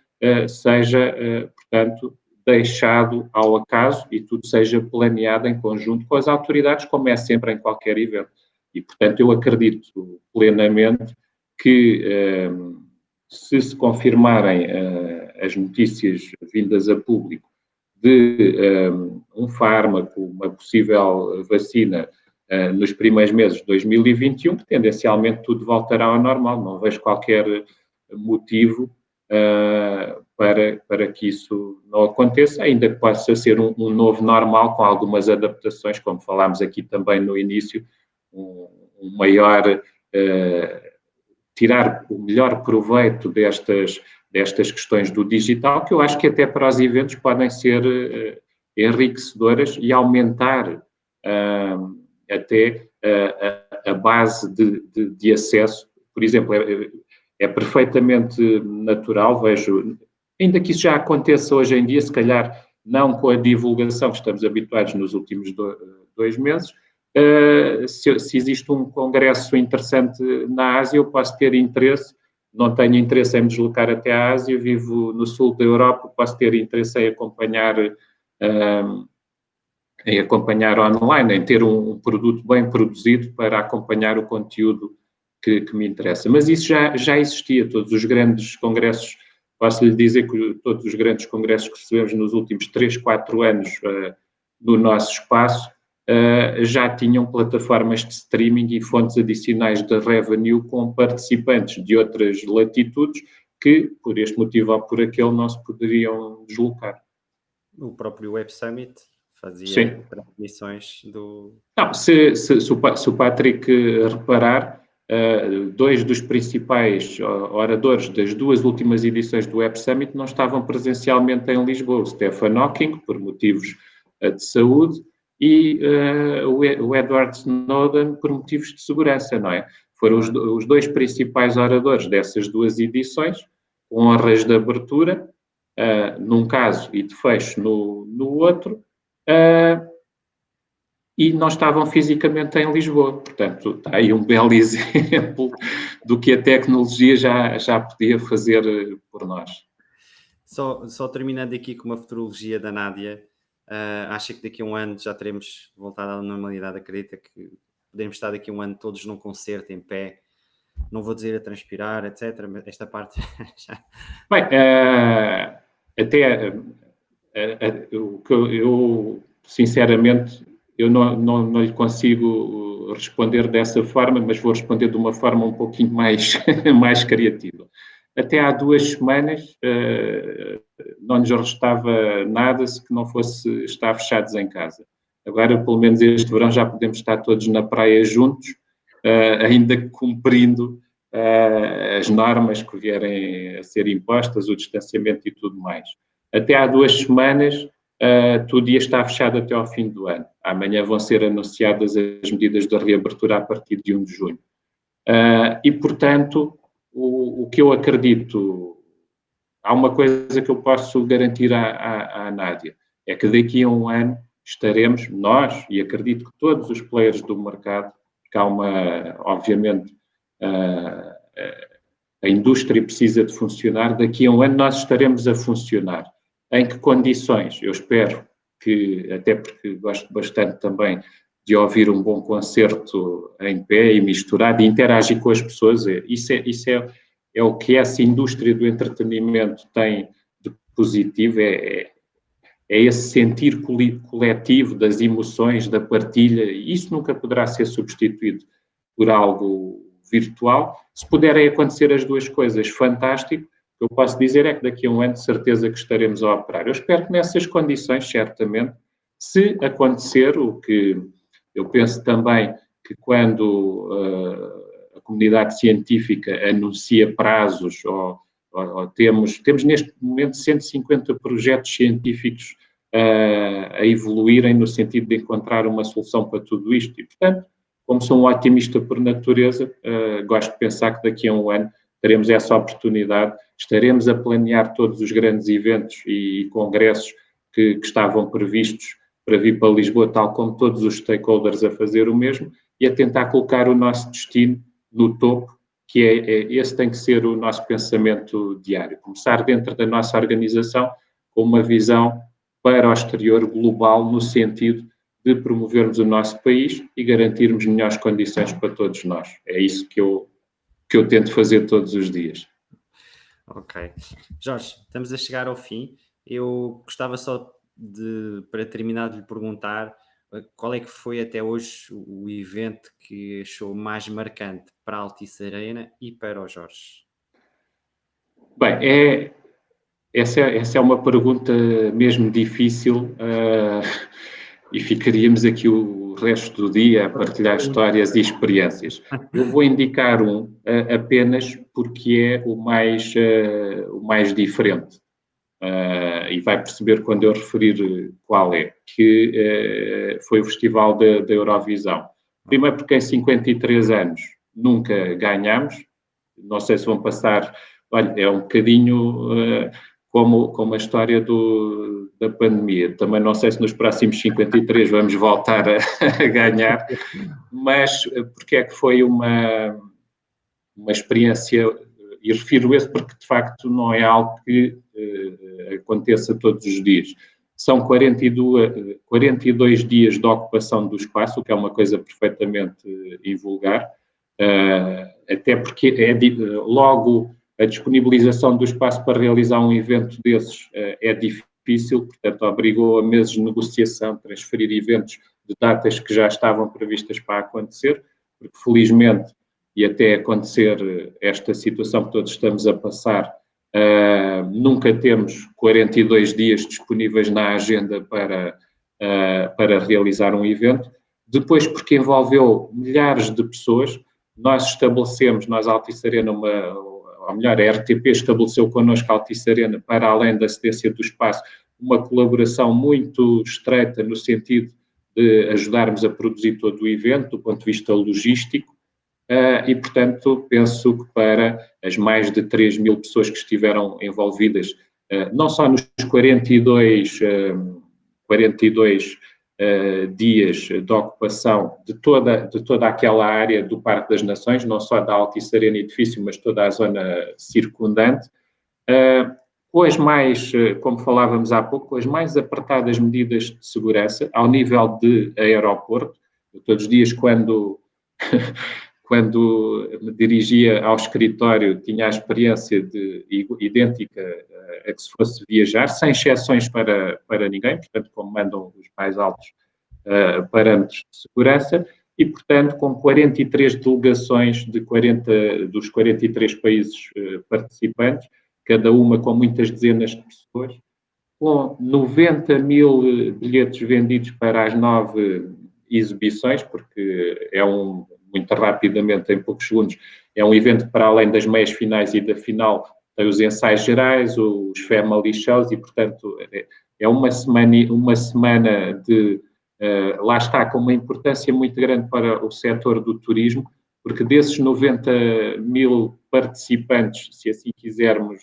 seja, portanto, deixado ao acaso e tudo seja planeado em conjunto com as autoridades, como é sempre em qualquer evento. E, portanto, eu acredito plenamente que, se confirmarem as notícias vindas a público de um fármaco, uma possível vacina nos primeiros meses de 2021, que tendencialmente tudo voltará ao normal. Não vejo qualquer motivo para que isso não aconteça, ainda que possa ser um novo normal com algumas adaptações, como falámos aqui também no início, um maior tirar o melhor proveito destas questões do digital, que eu acho que até para os eventos podem ser enriquecedoras e aumentar até a base de acesso. Por exemplo, é perfeitamente natural, vejo, ainda que isso já aconteça hoje em dia, se calhar não com a divulgação que estamos habituados nos últimos 2 meses, se existe um congresso interessante na Ásia, eu posso ter interesse, não tenho interesse em me deslocar até a Ásia, vivo no sul da Europa, posso ter interesse em acompanhar online, em ter um produto bem produzido para acompanhar o conteúdo que me interessa. Mas isso já existia, todos os grandes congressos, posso lhe dizer que todos os grandes congressos que recebemos nos últimos 3, 4 anos no nosso espaço, já tinham plataformas de streaming e fontes adicionais de revenue com participantes de outras latitudes que, por este motivo ou por aquele, não se poderiam deslocar. O próprio Web Summit fazia Sim. transmissões do... Não, se o Patrick reparar, 2 dos principais oradores das 2 últimas edições do Web Summit não estavam presencialmente em Lisboa. O Stephen Hawking, por motivos de saúde, e o Edward Snowden, por motivos de segurança, não é? Foram os 2 principais oradores dessas 2 edições, honras de abertura, num caso, e de fecho no outro, e não estavam fisicamente em Lisboa. Portanto, está aí um belo exemplo do que a tecnologia já podia fazer por nós. Só terminando aqui com uma futurologia da Nádia, acha que daqui a um ano já teremos voltado à normalidade? Acredita que podemos estar daqui a um ano todos num concerto em pé, não vou dizer a transpirar, etc. Mas esta parte já. Bem, até o que eu, sinceramente, eu não lhe consigo responder dessa forma, mas vou responder de uma forma um pouquinho mais, mais criativa. Até há 2 semanas não nos restava nada se que não fosse estar fechados em casa. Agora, pelo menos este verão, já podemos estar todos na praia juntos, ainda cumprindo as normas que vierem a ser impostas, o distanciamento e tudo mais. Até há 2 semanas tudo ia estar fechado até ao fim do ano. Amanhã vão ser anunciadas as medidas de reabertura a partir de 1 de junho. E, portanto, o que eu acredito, há uma coisa que eu posso garantir à Nádia, é que daqui a um ano estaremos, nós, e acredito que todos os players do mercado, que há obviamente, a indústria precisa de funcionar, daqui a um ano nós estaremos a funcionar. Em que condições? Eu espero que, até porque gosto bastante também de ouvir um bom concerto em pé e misturado e interagir com as pessoas, isso é o que essa indústria do entretenimento tem de positivo, é esse sentir coletivo das emoções, da partilha, e isso nunca poderá ser substituído por algo virtual. Se puderem acontecer as duas coisas, fantástico. O que eu posso dizer é que daqui a um ano, de certeza que estaremos a operar. Eu espero que nessas condições, certamente, se acontecer, o que eu penso também que quando a comunidade científica anuncia prazos ou temos neste momento 150 projetos científicos a evoluírem no sentido de encontrar uma solução para tudo isto. E, portanto, como sou um otimista por natureza, gosto de pensar que daqui a um ano teremos essa oportunidade, estaremos a planear todos os grandes eventos e congressos que estavam previstos para vir para Lisboa, tal como todos os stakeholders a fazer o mesmo, e a tentar colocar o nosso destino no topo, que esse tem que ser o nosso pensamento diário. Começar dentro da nossa organização com uma visão para o exterior global, no sentido de promovermos o nosso país e garantirmos melhores condições para todos nós. É isso que eu tento fazer todos os dias. Ok. Jorge, estamos a chegar ao fim. Eu gostava só para terminar, de lhe perguntar qual é que foi até hoje o evento que achou mais marcante para a Altice Arena e para o Jorge? Bem, essa é uma pergunta mesmo difícil e ficaríamos aqui o resto do dia a partilhar histórias e experiências. Eu vou indicar apenas porque é o mais diferente. E vai perceber quando eu referir qual é, que foi o Festival da Eurovisão. Primeiro porque em 53 anos nunca ganhamos, não sei se vão passar, olha, é um bocadinho como a história da pandemia, também não sei se nos próximos 53 vamos voltar a ganhar, mas porque é que foi uma experiência, e refiro esse porque de facto não é algo que aconteça todos os dias. São 42 dias de ocupação do espaço, o que é uma coisa perfeitamente invulgar, até porque logo a disponibilização do espaço para realizar um evento desses é difícil, portanto obrigou a meses de negociação, transferir eventos de datas que já estavam previstas para acontecer, porque felizmente, e até acontecer esta situação que todos estamos a passar, nunca temos 42 dias disponíveis na agenda para realizar um evento. Depois, porque envolveu milhares de pessoas, nós, a Altice Arena, ou melhor, a RTP estabeleceu connosco a Altice Arena, para além da cedência do espaço, uma colaboração muito estreita no sentido de ajudarmos a produzir todo o evento, do ponto de vista logístico, e, portanto, penso que para as mais de 3 mil pessoas que estiveram envolvidas, não só nos 42 dias de ocupação de toda aquela área do Parque das Nações, não só da Altice Arena Edifício, mas toda a zona circundante, com as mais, como falávamos há pouco, com as mais apertadas medidas de segurança, ao nível de aeroporto. Eu, todos os dias, quando quando me dirigia ao escritório, tinha a experiência idêntica a que se fosse viajar, sem exceções para ninguém, portanto, como mandam os mais altos parâmetros de segurança, e, portanto, com 43 delegações dos 43 países participantes, cada uma com muitas dezenas de pessoas, com 90 mil bilhetes vendidos para as 9 exibições, porque muito rapidamente, em poucos segundos, é um evento que, para além das meias finais e da final, tem os ensaios gerais, os family shows, e, portanto, é uma semana de, lá está, com uma importância muito grande para o setor do turismo, porque desses 90 mil participantes, se assim quisermos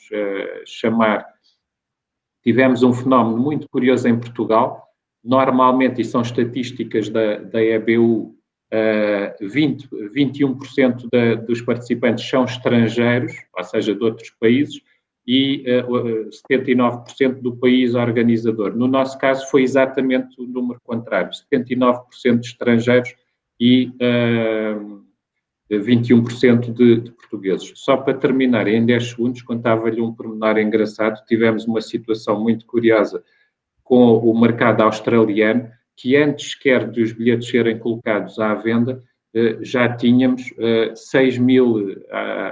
chamar, tivemos um fenómeno muito curioso em Portugal. Normalmente, e são estatísticas da EBU, 21% dos participantes são estrangeiros, ou seja, de outros países, e 79% do país organizador. No nosso caso, foi exatamente o número contrário, 79% de estrangeiros e 21% de portugueses. Só para terminar, em 10 segundos, contava-lhe um pormenor engraçado. Tivemos uma situação muito curiosa com o mercado australiano, que antes sequer dos bilhetes serem colocados à venda, já tínhamos 6 mil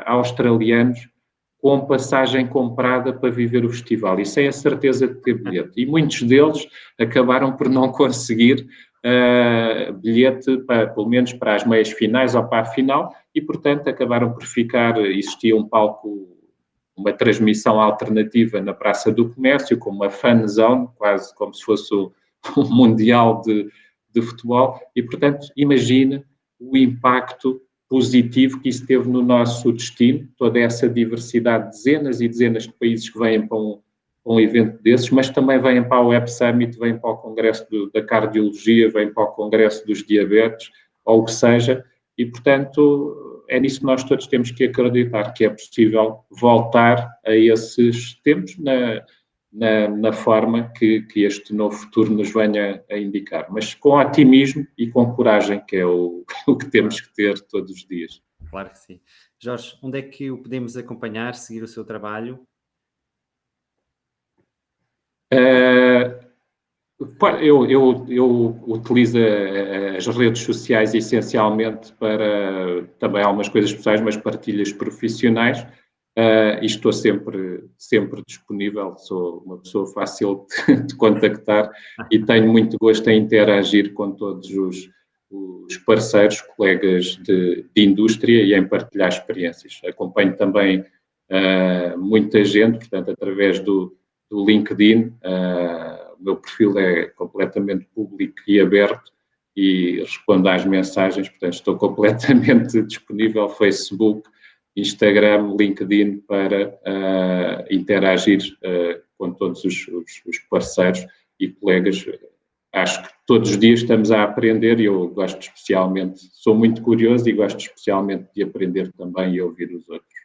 australianos com passagem comprada para viver o festival e sem a certeza de ter bilhete. E muitos deles acabaram por não conseguir bilhete, pelo menos para as meias finais ou para a final, e, portanto, acabaram por ficar. Existia um palco, uma transmissão alternativa na Praça do Comércio, com uma fan zone, quase como se fosse um mundial de futebol, e, portanto, imagina o impacto positivo que isso teve no nosso destino, toda essa diversidade, dezenas e dezenas de países que vêm para um evento desses, mas também vêm para o Web Summit, vêm para o Congresso da Cardiologia, vêm para o Congresso dos Diabetes, ou o que seja, e, portanto, é nisso que nós todos temos que acreditar, que é possível voltar a esses tempos na forma que este novo futuro nos venha a indicar, mas com otimismo e com coragem, que é o que temos que ter todos os dias. Claro que sim. Jorge, onde é que o podemos acompanhar, seguir o seu trabalho? Eu utilizo as redes sociais essencialmente para também algumas coisas pessoais, mas partilhas profissionais. E estou sempre disponível, sou uma pessoa fácil de contactar e tenho muito gosto em interagir com todos os parceiros, colegas de indústria e em partilhar experiências. Acompanho também muita gente, portanto, através do LinkedIn. O meu perfil é completamente público e aberto e respondo às mensagens, portanto, estou completamente disponível, Facebook, Instagram, LinkedIn, para interagir com todos os parceiros e colegas. Acho que todos os dias estamos a aprender e eu gosto especialmente, sou muito curioso e gosto especialmente de aprender também e ouvir os outros.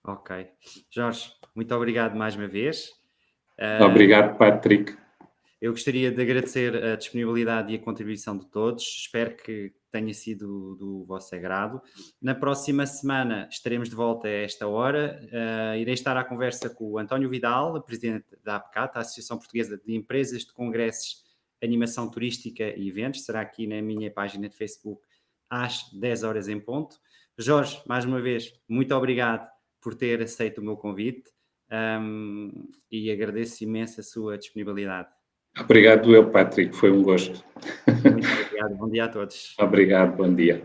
Ok. Jorge, muito obrigado mais uma vez. Obrigado, Patrick. Eu gostaria de agradecer a disponibilidade e a contribuição de todos. Espero que tenha sido do vosso agrado. Na próxima semana estaremos de volta a esta hora. Irei estar à conversa com o António Vidal, presidente da APCAT, a Associação Portuguesa de Empresas de Congressos, Animação Turística e Eventos. Será aqui na minha página de Facebook às 10 horas em ponto. Jorge, mais uma vez, muito obrigado por ter aceito o meu convite e agradeço imenso a sua disponibilidade. Obrigado, Patrick, foi um gosto. Muito obrigado, bom dia a todos. Obrigado, bom dia.